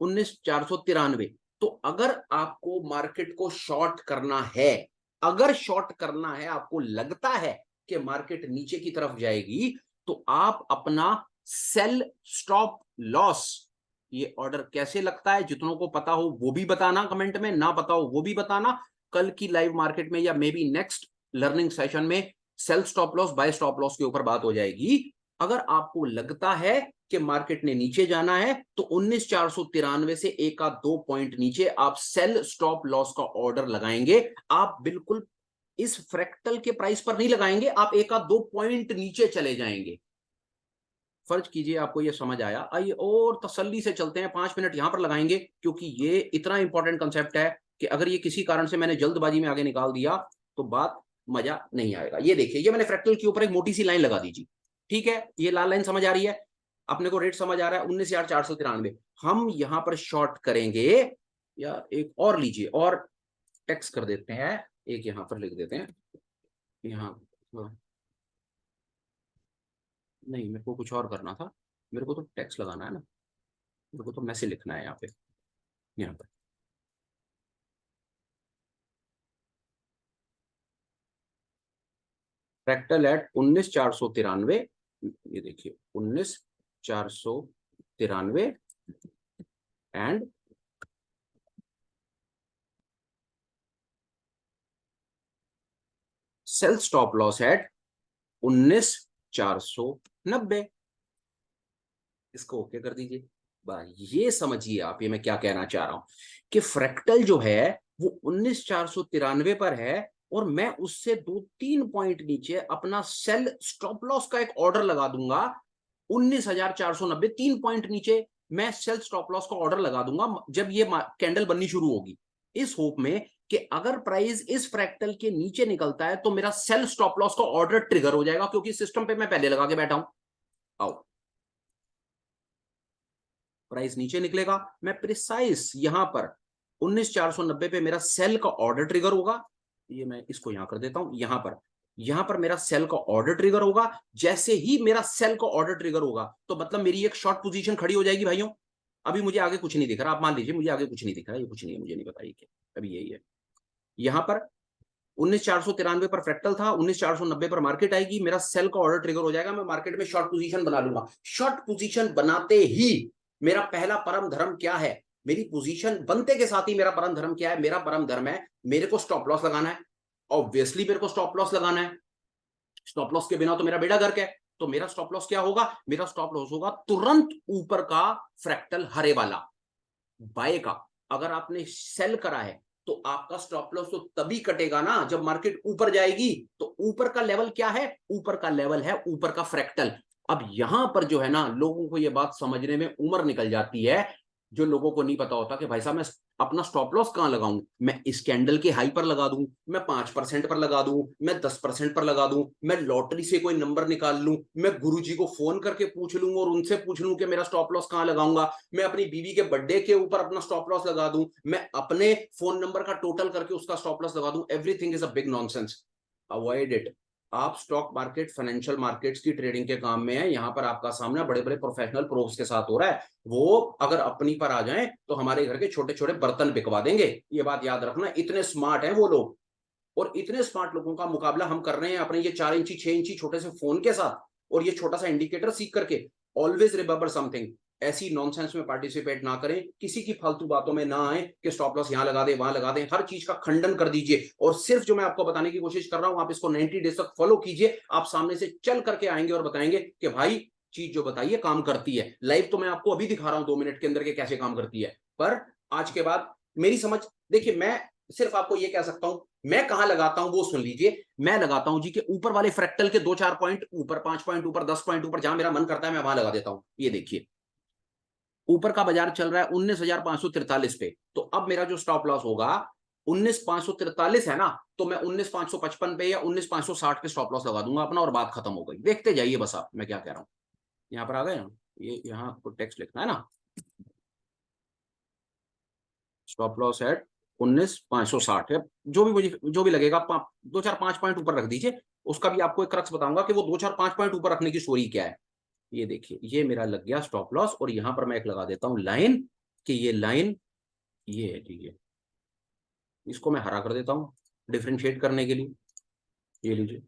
19,493। तो अगर आपको मार्केट को शॉर्ट करना है, अगर शॉर्ट करना है, आपको लगता है कि मार्केट नीचे की तरफ जाएगी, तो आप अपना सेल स्टॉप लॉस, ये ऑर्डर कैसे लगता है, जितनों को पता हो वो भी बताना कमेंट में, ना पता हो वो भी बताना। कल की लाइव मार्केट में या may be next learning session में sell stop loss buy stop loss के ऊपर बात हो जाएगी। अगर आपको लगता है कि मार्केट ने नीचे जाना है तो 19,493 से एक आध 2 पॉइंट नीचे आप सेल स्टॉप लॉस का ऑर्डर लगाएंगे। आप बिल्कुल इस फ्रैक्टल के प्राइस पर नहीं लगाएंगे, आप एक आध 2 पॉइंट नीचे चले जाएंगे। फर्ज कीजिए आपको ये समझ आया। आइए और तसल्ली से चलते हैं, 5 मिनट यहां पर लगाएंगे क्योंकि ये इतना इंपॉर्टेंट कंसेप्ट है कि अगर ये किसी कारण से मैंने जल्दबाजी में आगे निकाल दिया तो बात मजा नहीं आएगा। ये देखिए, ये मैंने फ्रैक्टल के ऊपर एक मोटी सी लाइन लगा दीजिए, ठीक है, ये लाल लाइन समझ आ रही है अपने को, रेट समझ आ रहा है 19,493। हम यहां पर शॉर्ट करेंगे, या एक और लीजिए और टेक्स्ट कर देते हैं, एक यहां पर लिख देते हैं यहाँ। नहीं, मेरे को कुछ और करना था, मेरे को तो टेक्स्ट लगाना है ना, मेरे को तो मैसेज लिखना है यहाँ पे, यहाँ पर फ्रैक्टल एट 19,493। ये देखिए 19,493 and sell stop loss at 19,490। इसको ओके कर दीजिए। ये समझिए आप, ये मैं क्या कहना चाह रहा हूं कि फ्रैक्टल जो है वो 19,493 पर है, और मैं उससे 2-3 पॉइंट नीचे अपना सेल स्टॉप लॉस का एक ऑर्डर लगा दूंगा। 19,490, 3 पॉइंट नीचे मैं सेल स्टॉप लॉस का ऑर्डर लगा दूंगा जब ये कैंडल बननी शुरू होगी, इस होप में कि अगर प्राइस इस फ्रैक्टल के नीचे निकलता है तो मेरा सेल स्टॉप लॉस का ऑर्डर ट्रिगर हो जाएगा, क्योंकि सिस्टम पे मैं पहले लगा के बैठा हूं। आओ, प्राइस नीचे निकलेगा, मैं प्रिसाइज यहां पर 19,490 पे मेरा सेल का ऑर्डर ट्रिगर होगा। ये मैं इसको यहां कर देता हूं, यहां पर मेरा सेल का ऑर्डर ट्रिगर होगा। जैसे ही मेरा सेल का ऑर्डर ट्रिगर होगा तो मतलब मेरी एक शॉर्ट पोजीशन खड़ी हो जाएगी भाइयों। अभी मुझे आगे कुछ नहीं दिख रहा, आप मान लीजिए मुझे आगे कुछ नहीं दिख रहा, ये कुछ नहीं है, मुझे नहीं पता ये क्या, अभी यही है। यहां पर 19,493 पर फ्रैक्टल था, 19,490 पर मार्केट आएगी, मेरा सेल का ऑर्डर ट्रिगर हो जाएगा, मैं मार्केट में शॉर्ट पोजीशन बना लूंगा। शॉर्ट पोजीशन बनाते ही मेरा पहला परम धर्म क्या है, मेरी पोजीशन बनते के साथ ही मेरा परम धर्म क्या है, मेरा परम धर्म है मेरे को स्टॉप लॉस लगाना है। ऑब्वियसली मेरे को स्टॉप लॉस लगाना है, स्टॉप लॉस के बिना तो मेरा बेड़ा गर्क है। तो मेरा स्टॉप लॉस क्या होगा, मेरा स्टॉप लॉस होगा तुरंत ऊपर का फ्रैक्टल हरे वाला, बाय का। अगर आपने सेल करा है तो आपका स्टॉप लॉस तो तभी कटेगा ना जब मार्केट ऊपर जाएगी। तो ऊपर का लेवल क्या है, ऊपर का लेवल है ऊपर का फ्रैक्टल। अब यहां पर जो है ना, लोगों को यह बात समझने में उम्र निकल जाती है, जो लोगों को नहीं पता होता कि भाई साहब मैं अपना स्टॉप लॉस कहां लगाऊं, मैं इस कैंडल के हाई पर लगा दूं, मैं 5% पर लगा दूं, मैं 10% पर लगा दूं, मैं लॉटरी से कोई नंबर निकाल लूं, मैं गुरुजी को फोन करके पूछ लूं और उनसे पूछ लूं कि मेरा स्टॉप लॉस कहां लगाऊंगा, मैं अपनी बीवी के बर्थडे के ऊपर अपना स्टॉप लॉस लगा दूं, मैं अपने फोन नंबर का टोटल करके उसका स्टॉप लॉस लगा दूं। Everything is a big nonsense, avoid it. आप स्टॉक मार्केट, फाइनेंशियल मार्केट्स की ट्रेडिंग के काम में है, यहाँ पर आपका सामना बड़े बड़े प्रोफेशनल प्रोस के साथ हो रहा है। वो अगर अपनी पर आ जाएं तो हमारे घर के छोटे छोटे बर्तन बिकवा देंगे, ये बात याद रखना। इतने स्मार्ट हैं वो लोग, और इतने स्मार्ट लोगों का मुकाबला हम कर रहे हैं अपने ये 4 इंची 6 इंची छोटे से फोन के साथ, और ये छोटा सा इंडिकेटर सीख करके। ऑलवेज रिमेंबर समथिंग, ऐसी नॉनसेंस में पार्टिसिपेट ना करें, किसी की फालतू बातों में ना आए कि स्टॉप लॉस यहां लगा दे वहां लगा दे, हर चीज का खंडन कर दीजिए। और सिर्फ जो मैं आपको बताने की कोशिश कर रहा हूं, आप इसको 90 डेज तक फॉलो कीजिए, आप सामने से चल करके आएंगे और बताएंगे कि भाई चीज जो बताइए काम करती है। लाइव तो मैं आपको अभी दिखा रहा हूं 2 मिनट के अंदर के कैसे काम करती है, पर आज के बाद मेरी समझ देखिए, मैं सिर्फ आपको ये कह सकता हूं मैं कहां लगाता हूं वो सुन लीजिए। मैं लगाता हूं जी के ऊपर वाले फ्रैक्टल के 2-4 पॉइंट ऊपर, 5 पॉइंट ऊपर, 10 पॉइंट ऊपर, जहां मेरा मन करता है मैं वहां लगा देता हूं। ये देखिए ऊपर का बाजार चल रहा है 19,543 पे, तो अब मेरा जो स्टॉप लॉस होगा 19,543 है ना, तो मैं 19,555 पे या 19,560 पे स्टॉप लॉस लगा दूंगा अपना, और बात खत्म हो गई। देखते जाइए बस आप मैं क्या कह रहा हूं। यहां पर आ गए ना, ये यहां आपको टेक्स्ट लिखना है ना, स्टॉप लॉस एट 19,560 है, जो भी मुझे जो भी लगेगा 2-4-5 पॉइंट ऊपर रख दीजिए। उसका भी आपको एक क्रक्स बताऊंगा कि वो 2-4-5 पॉइंट ऊपर रखने की स्टोरी क्या है। ये देखिए ये मेरा लग गया स्टॉप लॉस, और यहां पर मैं एक लगा देता हूं लाइन, कि ये लाइन ये है ठीक है, इसको मैं हरा कर देता हूं डिफ्रेंशिएट करने के लिए। ये लीजिए,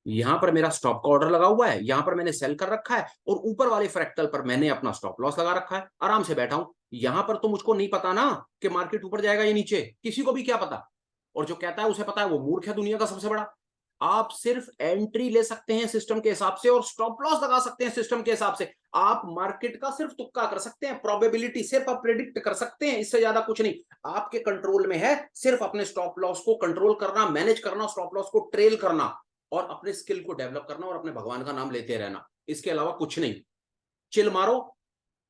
यहां पर मेरा स्टॉप का ऑर्डर लगा हुआ है, यहां पर मैंने सेल कर रखा है, और ऊपर वाले फ्रैक्टल पर मैंने अपना स्टॉप लॉस लगा रखा है, आराम से बैठा हूं। यहां पर तो मुझको नहीं पता ना कि मार्केट ऊपर जाएगा या नीचे, किसी को भी क्या पता, और जो कहता है उसे पता है, वो मूर्ख है दुनिया का सबसे बड़ा। आप सिर्फ एंट्री ले सकते हैं सिस्टम के हिसाब से, और स्टॉप लॉस लगा सकते हैं सिस्टम के हिसाब से। आप मार्केट का सिर्फ तुक्का कर सकते हैं, प्रोबेबिलिटी सिर्फ आप प्रेडिक्ट कर सकते हैं, इससे ज्यादा कुछ नहीं आपके कंट्रोल में है। सिर्फ अपने स्टॉप लॉस को कंट्रोल करना, मैनेज करना, स्टॉप लॉस को ट्रेल करना, और अपने स्किल को डेवलप करना, और अपने भगवान का नाम लेते रहना, इसके अलावा कुछ नहीं। चिल मारो,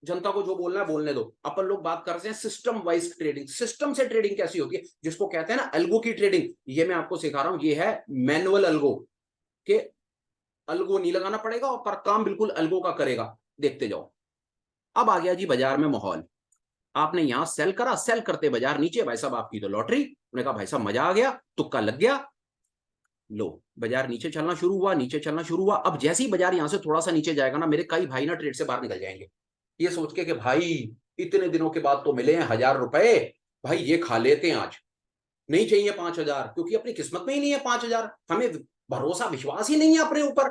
जनता को जो बोलना है बोलने दो। अपन लोग बात करते हैं सिस्टम वाइज ट्रेडिंग। सिस्टम से ट्रेडिंग कैसी होती है, जिसको कहते हैं ना अल्गो की ट्रेडिंग, ये मैं आपको सिखा रहा हूं। ये है मैनुअल अल्गो, के अल्गो नहीं लगाना पड़ेगा और पर काम बिल्कुल अल्गो का करेगा। देखते जाओ। अब आ गया जी बाजार में माहौल, आपने यहां सेल करा, सेल करते बाजार नीचे, भाई साहब आपकी तो लॉटरी। उन्होंने कहा भाई साहब मजा आ गया, तुक्का लग गया। लो, बाजार नीचे चलना शुरू हुआ, नीचे चलना शुरू हुआ। अब जैसे ही बाजार यहां से थोड़ा सा नीचे जाएगा ना, मेरे कई भाई ना ट्रेड से बाहर निकल जाएंगे, ये सोच के कि भाई इतने दिनों के बाद तो मिले हैं 1,000 रुपए, भाई ये खा लेते हैं आज, नहीं चाहिए 5,000, क्योंकि अपनी किस्मत में ही नहीं है 5,000, हमें भरोसा विश्वास ही नहीं है अपने ऊपर।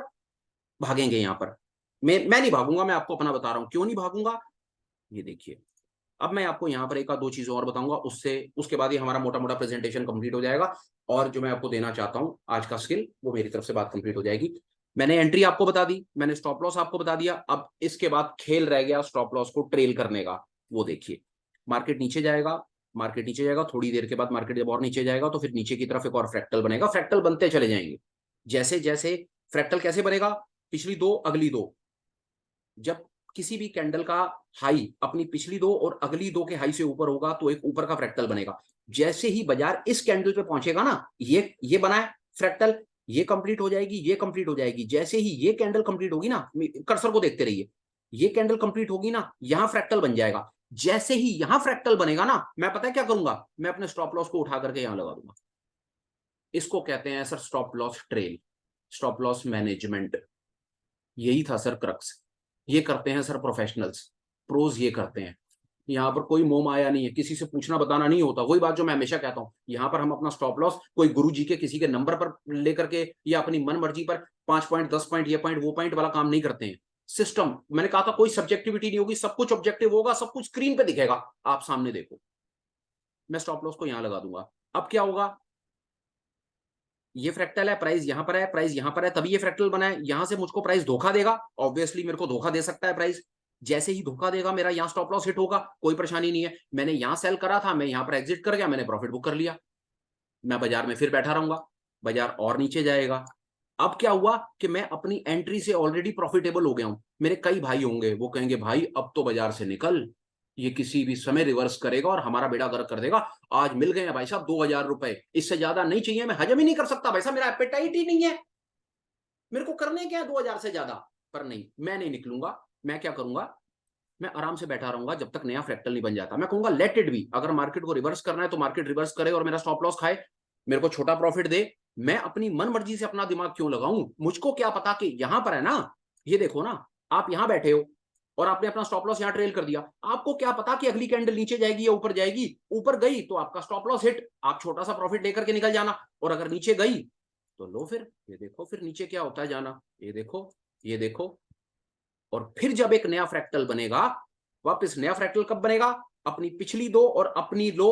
भागेंगे यहां पर, मैं नहीं भागूंगा, मैं आपको अपना बता रहा हूं क्यों नहीं भागूंगा। ये देखिए, अब मैं आपको यहाँ पर एक आध दो चीजें और बताऊंगा, उससे उसके बाद ही हमारा मोटा मोटा प्रेजेंटेशन कंप्लीट हो जाएगा, और जो मैं आपको देना चाहता हूँ आज का स्किल, वो मेरी तरफ से बात कंप्लीट हो जाएगी। मैंने एंट्री आपको बता दी, मैंने स्टॉप लॉस आपको बता दिया। अब इसके बाद खेल रह गया स्टॉप लॉस को ट्रेल करने का। वो देखिए, मार्केट नीचे जाएगा, मार्केट नीचे जाएगा, थोड़ी देर के बाद मार्केट जब और नीचे जाएगा तो फिर नीचे की तरफ एक और फ्रैक्टल बनेगा, फ्रैक्टल बनते चले जाएंगे। जैसे जैसे फ्रैक्टल कैसे बनेगा, पिछली दो अगली दो, जब किसी भी कैंडल का हाई अपनी पिछली दो और अगली दो के हाई से ऊपर होगा तो एक ऊपर का फ्रैक्टल बनेगा। जैसे ही बाजार इस कैंडल पे पहुंचेगा ना, ये बना है फ्रैक्टल, ये कंप्लीट हो जाएगी, ये कंप्लीट हो जाएगी। जैसे ही ये कैंडल कंप्लीट होगी ना, कर्सर को देखते रहिए, ये कैंडल कंप्लीट होगी ना, यहां फ्रैक्टल बन जाएगा। जैसे ही यहां फ्रैक्टल बनेगा ना, मैं पता है क्या करूंगा, मैं अपने स्टॉप लॉस को उठा करके यहां लगा दूंगा। इसको कहते हैं sir stop loss trail, stop loss management. यही था सर क्रक्स। ये करते हैं सर प्रोफेशनल्स, प्रोज ये करते हैं। यहाँ पर कोई मोह माया नहीं है, किसी से पूछना बताना नहीं होता। वही बात जो मैं हमेशा कहता हूँ, यहाँ पर हम अपना स्टॉप लॉस कोई गुरु जी के किसी के नंबर पर लेकर के या अपनी मन मर्जी पर 5 पॉइंट 10 पॉइंट ये पॉइंट वो पॉइंट वाला काम नहीं करते हैं। सिस्टम, मैंने कहा था कोई सब्जेक्टिविटी नहीं होगी, सब कुछ ऑब्जेक्टिव होगा, सब कुछ स्क्रीन पे दिखेगा, आप सामने देखो। मैं स्टॉप लॉस को यहां लगा दूंगा। अब क्या होगा, ये फ्रैक्टल है, प्राइस यहां पर है, प्राइस यहां पर है, तभी ये फ्रैक्टल बना है। यहां से मुझको प्राइस धोखा देगा, ऑब्वियसली मेरे को धोखा दे सकता है प्राइस। जैसे ही धोखा देगा, मेरा यहां स्टॉप लॉस हिट होगा, कोई परेशानी नहीं है। मैंने यहां सेल करा था, मैं यहां पर एग्जिट कर गया, मैंने प्रॉफिट बुक कर लिया। मैं बाजार में फिर बैठा रहूंगा, बाजार और नीचे जाएगा। अब क्या हुआ कि मैं अपनी एंट्री से ऑलरेडी प्रॉफिटेबल हो गया हूं। मेरे कई भाई होंगे, वो कहेंगे भाई अब तो बाजार से निकल, ये किसी भी समय रिवर्स करेगा और हमारा बेड़ा गर्क कर देगा। आज मिल गए हैं भाई साहब 2000 रुपए, इससे ज्यादा नहीं चाहिए, मैं हजम ही नहीं कर सकता भाई साहब, मेरा एपेटाइट ही नहीं है, मेरे को करने क्या है 2000 से ज्यादा। पर नहीं, मैं नहीं निकलूंगा। मैं क्या करूंगा, मैं आराम से बैठा रहूंगा जब तक नया फ्रैक्टल नहीं बन जाता। मैं कहूंगा लेट इट बी, अगर मार्केट को रिवर्स करना है तो मार्केट रिवर्स करे और मेरा स्टॉप लॉस खाए, मेरे को छोटा प्रॉफिट दे। मैं अपनी मन मर्जी से अपना दिमाग क्यों लगाऊं, मुझको क्या पता कि यहां पर है ना, ये देखो ना, आप यहां बैठे हो और आपने अपना स्टॉप लॉस यहां ट्रेल कर दिया, आपको क्या पता कि अगली कैंडल नीचे जाएगी या ऊपर जाएगी। ऊपर गई तो आपका स्टॉप लॉस हिट, आप छोटा सा प्रॉफिट लेकर के निकल जाना, और अगर नीचे गई तो लो फिर, ये देखो फिर नीचे क्या होता है जाना, ये देखो, ये देखो। और फिर जब एक नया फ्रैक्टल बनेगा, वापस नया फ्रैक्टल कब बनेगा, अपनी पिछली दो और अपनी लो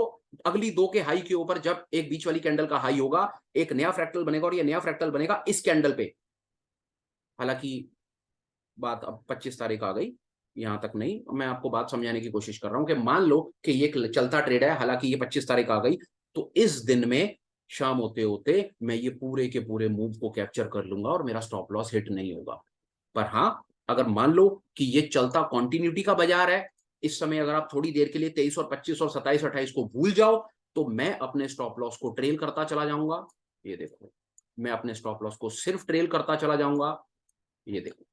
अगली दो के हाई के ऊपर, जब एक बीच वाली कैंडल का हाई होगा, एक नया फ्रैक्टल बनेगा, और ये नया फ्रैक्टल बनेगा इस कैंडल पे। हालांकि बात अब 25 तारीख आ गई, यहां तक नहीं, मैं आपको बात समझाने की कोशिश कर रहा हूं कि मान लो कि ये चलता ट्रेड है, हालांकि ये 25 तारीख आ गई, तो इस दिन में शाम होते होते मैं ये पूरे के पूरे मूव को कैप्चर कर लूंगा और मेरा स्टॉप लॉस हिट नहीं होगा। पर हाँ, अगर मान लो कि ये चलता कॉन्टिन्यूटी का बाजार है, इस समय अगर आप थोड़ी देर के लिए 23 और 25 और 27 28 को भूल जाओ, तो मैं अपने स्टॉप लॉस को ट्रेल करता चला जाऊंगा। ये देखो, मैं अपने स्टॉप लॉस को सिर्फ ट्रेल करता चला जाऊंगा। ये देखो,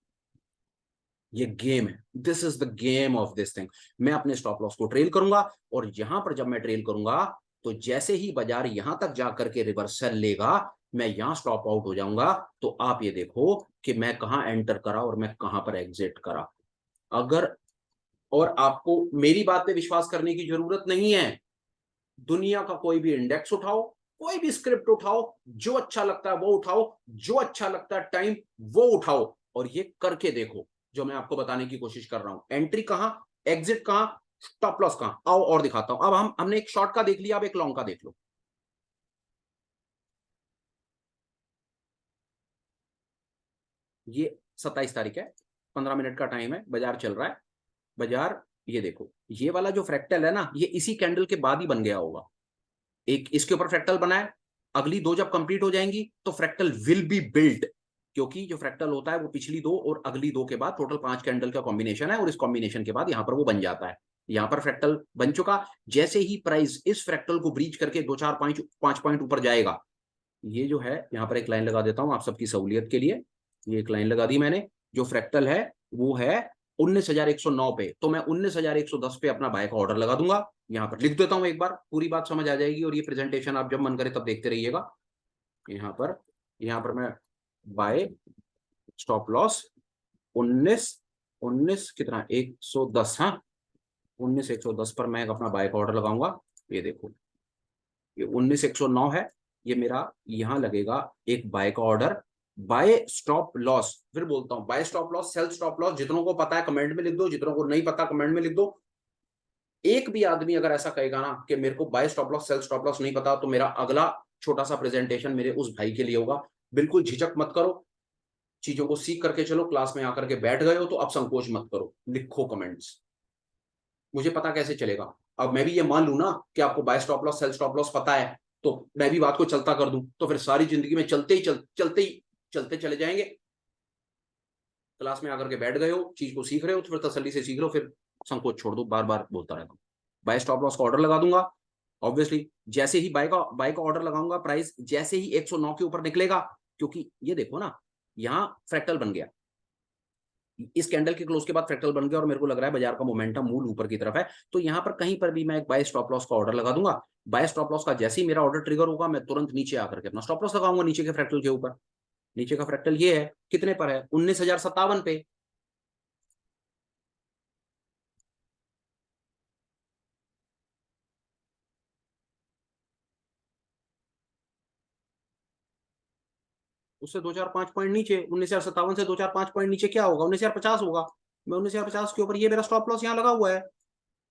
ये गेम है, this is the game of this thing. मैं अपने स्टॉप लॉस को ट्रेल करूंगा, और यहां पर जब मैं ट्रेल करूंगा तो जैसे ही बाजार यहां तक जाकर के रिवर्सल लेगा, मैं यहां स्टॉप आउट हो जाऊंगा। तो आप ये देखो कि मैं कहां एंटर करा और मैं कहां पर एग्जिट करा। अगर, और आपको मेरी बात पे विश्वास करने की जरूरत नहीं है, दुनिया का कोई भी इंडेक्स उठाओ, कोई भी स्क्रिप्ट उठाओ, जो अच्छा लगता है वो उठाओ, जो अच्छा लगता है टाइम वो उठाओ, और ये करके देखो जो मैं आपको बताने की कोशिश कर रहा हूं। एंट्री कहां, एग्जिट कहां, स्टॉप लॉस कहां, आओ और दिखाता हूं। अब हमने एक शॉर्ट का देख लिया, अब एक लॉन्ग का देख लो। ये 27 तारीख है, 15 मिनट का टाइम है, बाजार चल रहा है। बाजार, ये देखो, ये वाला जो फ्रैक्टल है ना, ये इसी कैंडल के बाद ही बन गया होगा। एक इसके ऊपर फ्रैक्टल बना है, अगली दो जब कंप्लीट हो जाएंगी तो फ्रैक्टल विल बी बिल्ड, क्योंकि जो फ्रैक्टल होता है वो पिछली दो और अगली दो के बाद टोटल 5 कैंडल का कॉम्बिनेशन है, और इस कॉम्बिनेशन के बाद यहां पर वो बन जाता है। यहां पर फ्रैक्टल बन चुका, जैसे ही प्राइस इस फ्रैक्टल को ब्रीच करके 2 4 5 पॉइंट ऊपर जाएगा, ये जो है, यहां पर एक लाइन लगा देता हूं आप सबकी सहूलियत के लिए, ये एक लाइन लगा दी मैंने। जो फ्रैक्टल है वो है 19,109 पे, तो मैं 19,110 पे अपना बाय का ऑर्डर लगा दूंगा। यहाँ पर लिख देता हूं, एक बार पूरी बात समझ आ जाएगी, और ये प्रेजेंटेशन आप जब मन करे तब देखते रहिएगा। यहाँ पर मैं बाय स्टॉप लॉस 19, 19 कितना 110, हाँ 19,110 पर मैं अपना बाय का ऑर्डर लगाऊंगा। ये देखो, ये 19,109 है, ये मेरा यहाँ लगेगा एक बाय का ऑर्डर। बाय स्टॉप लॉस, फिर बोलता हूँ, buy stop loss, sell stop loss, जितनों को पता है कमेंट में लिख दो, जितनों को नहीं पता कमेंट में लिख दो। एक भी आदमी अगर ऐसा कहेगा ना कि मेरे को buy stop loss sell stop loss नहीं पता, तो मेरा अगला छोटा सा प्रेजेंटेशन मेरे उस भाई के लिए होगा। बिल्कुल झिझक मत करो, चीजों को सीख करके चलो, क्लास में आकर के बैठ गए हो तो अब संकोच मत करो, लिखो कमेंट्स। मुझे पता कैसे चलेगा? अब मैं भी ये मान लू ना कि आपको buy stop loss sell stop loss पता है, तो मैं भी बात को चलता कर दूं, तो फिर सारी जिंदगी में चलते चले जाएंगे। क्लास में आकर के बैठ गए हो, चीज को सीख रहे हो, तो फिर तसल्ली से सीख रहे हो, फिर संकोच छोड़ दो, बार बार बोलता रहता हूँ। बाय स्टॉप लॉस का ऑर्डर लगा दूंगा, ऑब्वियसली जैसे ही बाय का ऑर्डर लगाऊंगा, प्राइस जैसे ही 109 के ऊपर निकलेगा, क्योंकि ये देखो ना, यहाँ फ्रैक्टल बन गया, इस कैंडल के क्लोज के बाद फ्रैक्टल बन गया और मेरे को लग रहा है बाजार का मोमेंटम मूल ऊपर की तरफ है, तो यहाँ पर कहीं पर भी मैं एक बाय स्टॉप लॉस का ऑर्डर लगा दूंगा। बाय स्टॉप लॉस का जैसे ही मेरा ऑर्डर ट्रिगर होगा, मैं तुरंत नीचे आकर के अपना स्टॉप लॉस लगाऊंगा नीचे के फ्रैक्टल के ऊपर। नीचे का फ्रैक्टल ये है, कितने पर है? 19,057 पे। उससे 2-4-5 पॉइंट नीचे, 19,057 से 2-4-5 पॉइंट नीचे क्या होगा? 19,050 होगा। मैं 19,050 के ऊपर, ये मेरा स्टॉप लॉस यहाँ लगा हुआ है।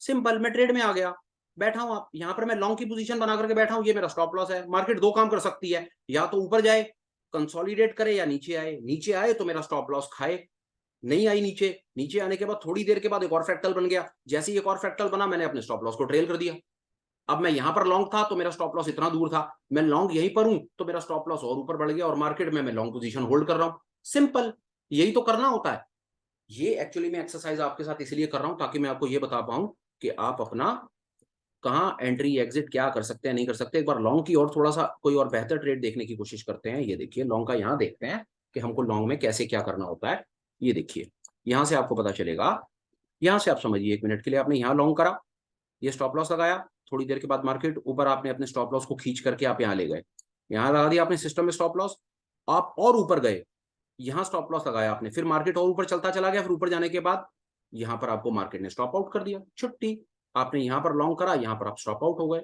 सिंपल, मैं ट्रेड में आ गया, बैठा हूं। आप यहाँ पर मैं लॉन्ग की पोजीशन बना करके बैठा हूं, ये मेरा स्टॉप लॉस है। मार्केट दो काम कर सकती है, या तो ऊपर जाए कंसोलिडेट करे, या नीचे आए। नीचे आए तो मेरा स्टॉप लॉस खाए, नहीं आई नीचे, नीचे आने के बाद थोड़ी देर के बाद एक और फ्रैक्टल बन गया, जैसे ही एक और फ्रैक्टल बना, मैंने अपने स्टॉप लॉस को ट्रेल कर दिया। अब मैं यहां पर लॉन्ग था तो मेरा स्टॉप लॉस इतना दूर था, मैं लॉन्ग यहीं पर हूं तो मेरा स्टॉप लॉस और ऊपर बढ़ गया, और मार्केट में मैं लॉन्ग पोजीशन होल्ड कर रहा हूं। सिंपल, यही तो करना होता है। ये एक्चुअली मैं एक्सरसाइज आपके साथ इसलिए कर रहा हूं ताकि मैं आपको ये बता पाऊं कि आप अपना कहाँ एंट्री एग्जिट क्या कर सकते हैं, नहीं कर सकते। एक बार लॉन्ग की और थोड़ा सा कोई और बेहतर ट्रेड देखने की कोशिश करते हैं। ये देखिए लॉन्ग का, यहाँ देखते हैं कि हमको लॉन्ग में कैसे क्या करना होता है। ये देखिए, यहाँ से आपको पता चलेगा। यहाँ से आप समझिए, 1 मिनट के लिए आपने यहाँ लॉन्ग करा, ये स्टॉप लॉस लगाया, थोड़ी देर के बाद मार्केट ऊपर, आपने अपने स्टॉप लॉस को खींच करके आप यहाँ ले गए, यहाँ लगा दिया आपने सिस्टम में स्टॉप लॉस, आप और ऊपर गए, यहाँ स्टॉप लॉस लगाया आपने, फिर मार्केट और ऊपर चलता चला गया, फिर ऊपर जाने के बाद यहाँ पर आपको मार्केट ने स्टॉप आउट कर दिया, छुट्टी। आपने यहाँ पर लॉन्ग करा, यहाँ पर आप स्टॉप आउट हो गए।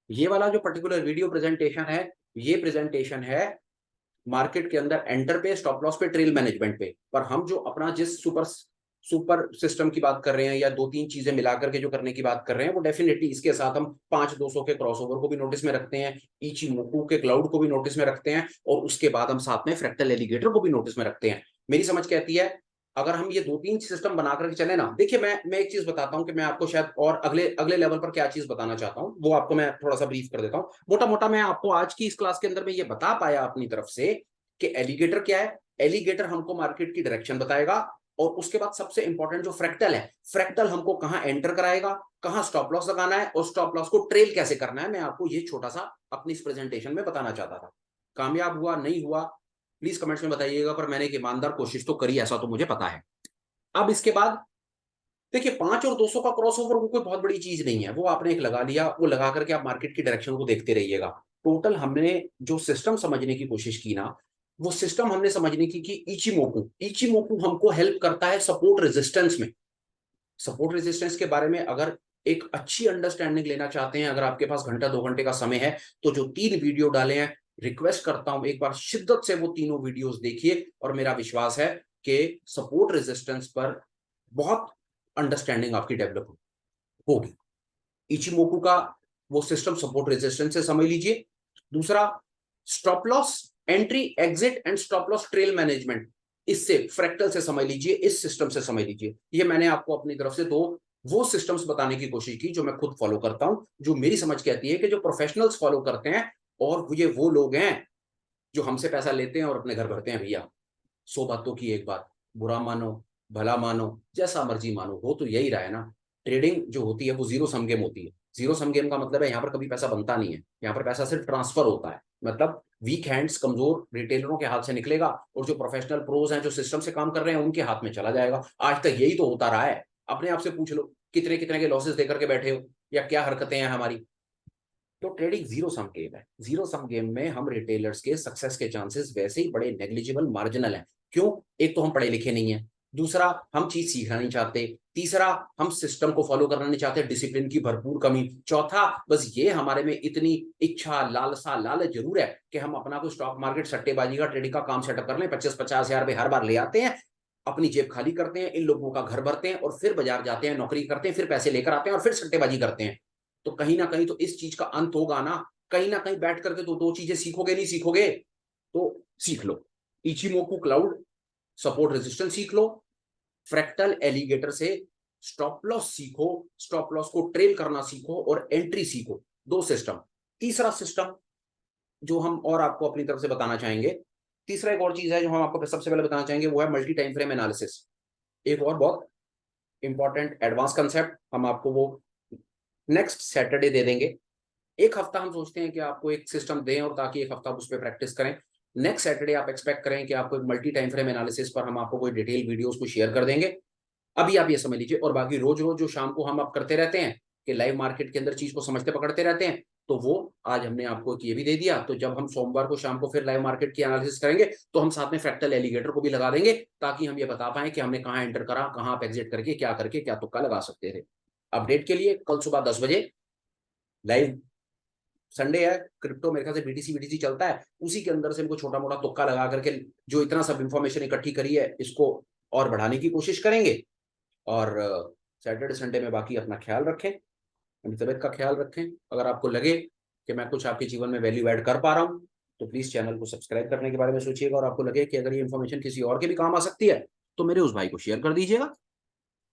ये वाला जो पर्टिकुलर वीडियो प्रेजेंटेशन है, ये प्रेजेंटेशन है मार्केट के अंदर एंटर पे, स्टॉप लॉस पे, ट्रेल मैनेजमेंट पे। पर हम जो अपना जिस सुपर सुपर सिस्टम की बात कर रहे हैं, या 2-3 चीजें मिलाकर के जो करने की बात कर रहे हैं, वो डेफिनेटली इसके साथ हम 5-200 के क्रॉसओवर को भी नोटिस में रखते हैं, इचिमोकू के क्लाउड को भी नोटिस में रखते हैं, और उसके बाद हम साथ में फ्रैक्टल एलिगेटर को भी नोटिस में रखते हैं। मेरी समझ कहती है, अगर हम ये 2-3 सिस्टम बना करके चले ना, देखिए मैं एक चीज बताता हूँ कि मैं आपको शायद और अगले अगले लेवल पर क्या चीज बताना चाहता हूँ, वो आपको मैं थोड़ा सा ब्रीफ कर देता हूँ। मोटा मोटा मैं आपको आज की इस क्लास के अंदर में ये बता पाया अपनी तरफ से कि एलिगेटर क्या है। एलिगेटर हमको मार्केट की डायरेक्शन बताएगा, और उसके बाद सबसे इंपॉर्टेंट जो फ्रैक्टल है, फ्रैक्टल हमको कहां एंटर कराएगा, कहां स्टॉप लॉस लगाना है, और स्टॉप लॉस को ट्रेल कैसे करना है। मैं आपको ये छोटा सा अपनी इस प्रेजेंटेशन में बताना चाहता था। कामयाब हुआ नहीं हुआ प्लीज कमेंट्स में बताइएगा, पर मैंने एक ईमानदार कोशिश तो करी, ऐसा तो मुझे पता है। अब इसके बाद देखिए, 5 और 200 का क्रॉसओवर वो कोई बहुत बड़ी चीज नहीं है, वो आपने एक लगा लिया, वो लगा करके आप मार्केट की डायरेक्शन को देखते रहिएगा। टोटल हमने जो सिस्टम समझने की कोशिश की ना, वो सिस्टम हमने समझने की कि इचिमोकू, इचिमोकू हमको हेल्प करता है सपोर्ट रेजिस्टेंस में। सपोर्ट रेजिस्टेंस के बारे में अगर एक अच्छी अंडरस्टैंडिंग लेना चाहते हैं, अगर आपके पास घंटा 2 घंटे का समय है, तो जो 3 वीडियो डाले हैं, रिक्वेस्ट करता हूं एक बार शिद्दत से वो तीनों वीडियोस देखिए, और मेरा विश्वास है कि सपोर्ट रेजिस्टेंस पर बहुत अंडरस्टैंडिंग आपकी डेवलप होगी। इचिमोकू का वो सिस्टम सपोर्ट रेजिस्टेंस से समझ लीजिए। दूसरा, stop loss entry exit and stop loss trail management, इससे फ्रैक्टल से समझ लीजिए, इस सिस्टम से समझ लीजिए। ये मैंने आपको अपनी तरफ से दो वो सिस्टम्स बताने की कोशिश की जो मैं खुद फॉलो करता हूं, जो मेरी समझ कहती है कि जो प्रोफेशनल्स फॉलो करते हैं, और ये वो लोग हैं जो हमसे पैसा लेते हैं और अपने घर भरते हैं। भैया 100 बातों की एक बात, बुरा मानो भला मानो जैसा मर्जी मानो, हो तो यही रहा है ना। ट्रेडिंग जो होती है वो जीरो सम गेम होती है। जीरो सम गेम का मतलब है यहाँ पर कभी पैसा बनता नहीं है, यहाँ पर पैसा सिर्फ ट्रांसफर होता है। मतलब वीक हैंड्स, कमजोर रिटेलरों के हाथ से निकलेगा, और जो प्रोफेशनल प्रोज हैं, जो सिस्टम से काम कर रहे हैं, उनके हाथ में चला जाएगा। आज तक यही तो होता रहा है। अपने आप से पूछ लो, कितने कितने के लॉसेस देकर के बैठे हो, या क्या हरकतें हैं हमारी। तो ट्रेडिंग जीरो सम गेम है। जीरो सम गेम में हम रिटेलर्स के सक्सेस के चांसेस वैसे ही बड़े नेग्लिजिबल मार्जिनल हैं। क्यों? एक तो हम पढ़े लिखे नहीं है, दूसरा हम चीज सीखना नहीं चाहते, तीसरा हम सिस्टम को फॉलो करना नहीं चाहते, डिसिप्लिन की भरपूर कमी, चौथा बस ये हमारे में इतनी इच्छा लालसा लालच जरूर है कि हम अपना कोई स्टॉक मार्केट सट्टेबाजी का ट्रेडिंग का काम सेटअप कर लें, 25-50 हजार रुपए हर बार ले आते हैं, अपनी जेब खाली करते हैं, इन लोगों का घर भरते हैं, और फिर बाजार जाते हैं, नौकरी करते हैं, फिर पैसे लेकर आते हैं, और फिर सट्टेबाजी करते हैं। तो कहीं ना कहीं तो इस चीज का अंत होगा ना। कहीं ना कहीं बैठ करके तो दो चीजें सीखोगे नहीं सीखोगे, तो सीख लो। इचिमोकू क्लाउड सपोर्ट रेजिस्टेंस सीख लो, फ्रैक्टल एलिगेटर से स्टॉप लॉस सीखो, स्टॉप लॉस को ट्रेल करना सीखो और एंट्री सीखो। 2 सिस्टम। तीसरा सिस्टम जो हम और आपको अपनी तरफ से बताना चाहेंगे, तीसरा एक और चीज है जो हम आपको सबसे पहले बताना चाहेंगे, वो है मल्टी टाइम फ्रेम एनालिसिस। एक और बहुत इंपॉर्टेंट एडवांस कंसेप्ट, हम आपको वो नेक्स्ट सैटरडे दे देंगे। एक हफ्ता हम सोचते हैं कि आपको एक सिस्टम दें और ताकि एक हफ्ता आप उस पर प्रैक्टिस करें। नेक्स्ट सैटरडे आप एक्सपेक्ट करें कि आपको एक मल्टी टाइम फ्रेम एनालिसिस पर हम आपको कोई डिटेल वीडियोस को शेयर कर देंगे। अभी आप ये समझ लीजिए, और बाकी रोज रोज जो शाम को हम आप करते रहते हैं कि लाइव मार्केट के अंदर चीज को समझते पकड़ते रहते हैं, तो वो आज हमने आपको ये भी दे दिया। तो जब हम सोमवार को शाम को फिर लाइव मार्केट की एनालिसिस करेंगे तो हम साथ में फ्रैक्टल एलिगेटर को भी लगा देंगे, ताकि हम ये बता पाएं कि हमने कहाँ एंटर करा, कहाँ आप एग्जिट करके क्या तुक्का लगा सकते थे। अपडेट के लिए कल सुबह 10 बजे लाइव, संडे है, क्रिप्टो मेरे ख्याल से बीटीसी चलता है, उसी के अंदर से इनको छोटा मोटा तुक्का लगा करके जो इतना सब इंफॉर्मेशन इकट्ठी करी है इसको और बढ़ाने की कोशिश करेंगे। और सैटरडे संडे में बाकी अपना ख्याल रखें, अपनी तबीयत का ख्याल रखें। अगर आपको लगे कि मैं कुछ आपके जीवन में वैल्यू ऐड कर पा रहा हूँ तो प्लीज चैनल को सब्सक्राइब करने के बारे में सोचिएगा, और आपको लगे कि अगर ये इन्फॉर्मेशन किसी और के भी काम आ सकती है तो मेरे उस भाई को शेयर कर दीजिएगा।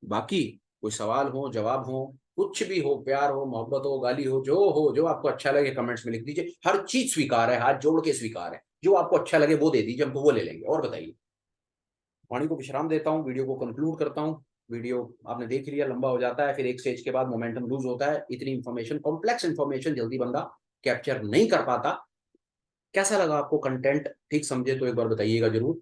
बाकी कोई सवाल हो, जवाब हो, कुछ भी हो, प्यार हो, मोहब्बत हो, गाली हो, जो आपको अच्छा लगे कमेंट्स में लिख दीजिए। हर चीज स्वीकार है, हाथ जोड़ के स्वीकार है। जो आपको अच्छा लगे वो दे दीजिए, हम वो ले लेंगे। और बताइए, वाणी को विश्राम देता हूँ, वीडियो को कंक्लूड करता हूँ। वीडियो आपने देख लिया, लंबा हो जाता है, फिर एक स्टेज के बाद मोमेंटम लूज होता है। इतनी इंफॉर्मेशन, कॉम्प्लेक्स इंफॉर्मेशन जल्दी बंदा कैप्चर नहीं कर पाता। कैसा लगा आपको कंटेंट? ठीक समझे तो एक बार बताइएगा जरूर।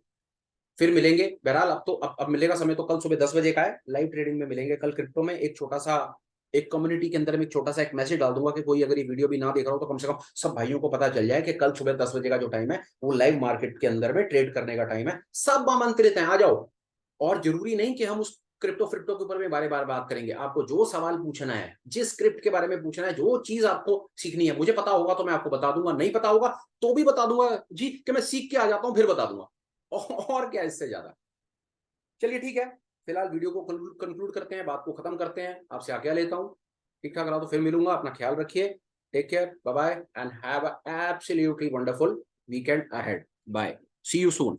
फिर मिलेंगे। बहरहाल अब तो अब मिलेगा समय तो कल सुबह 10 बजे का है, लाइव ट्रेडिंग में मिलेंगे कल क्रिप्टो में। एक छोटा सा, एक कम्युनिटी के अंदर में एक छोटा सा एक मैसेज डाल दूंगा कि कोई अगर ये वीडियो भी ना देख रहा हो तो कम से कम सब भाइयों को पता चल जाए कि कल सुबह 10 बजे का जो टाइम है वो लाइव मार्केट के अंदर में ट्रेड करने का टाइम है। सब आमंत्रित हैं, आ जाओ। और जरूरी नहीं कि हम उस क्रिप्टो फ्रिप्टो के ऊपर में बारे बार बात करेंगे। आपको जो सवाल पूछना है, जिस स्क्रिप्ट के बारे में पूछना है, जो चीज आपको सीखनी है, मुझे पता होगा तो मैं आपको बता दूंगा, नहीं पता होगा तो भी बता दूंगा जी, कि मैं सीख के आ जाता हूं फिर बता दूंगा। और क्या इससे ज्यादा। चलिए ठीक है, फिलहाल वीडियो को कंक्लूड करते हैं, बात को खत्म करते हैं। आपसे आज्ञा लेता हूँ। ठीक ठाक रहा तो फिर मिलूंगा। अपना ख्याल रखिए। Take care, bye bye, and have a absolutely wonderful weekend ahead. Bye, see you soon.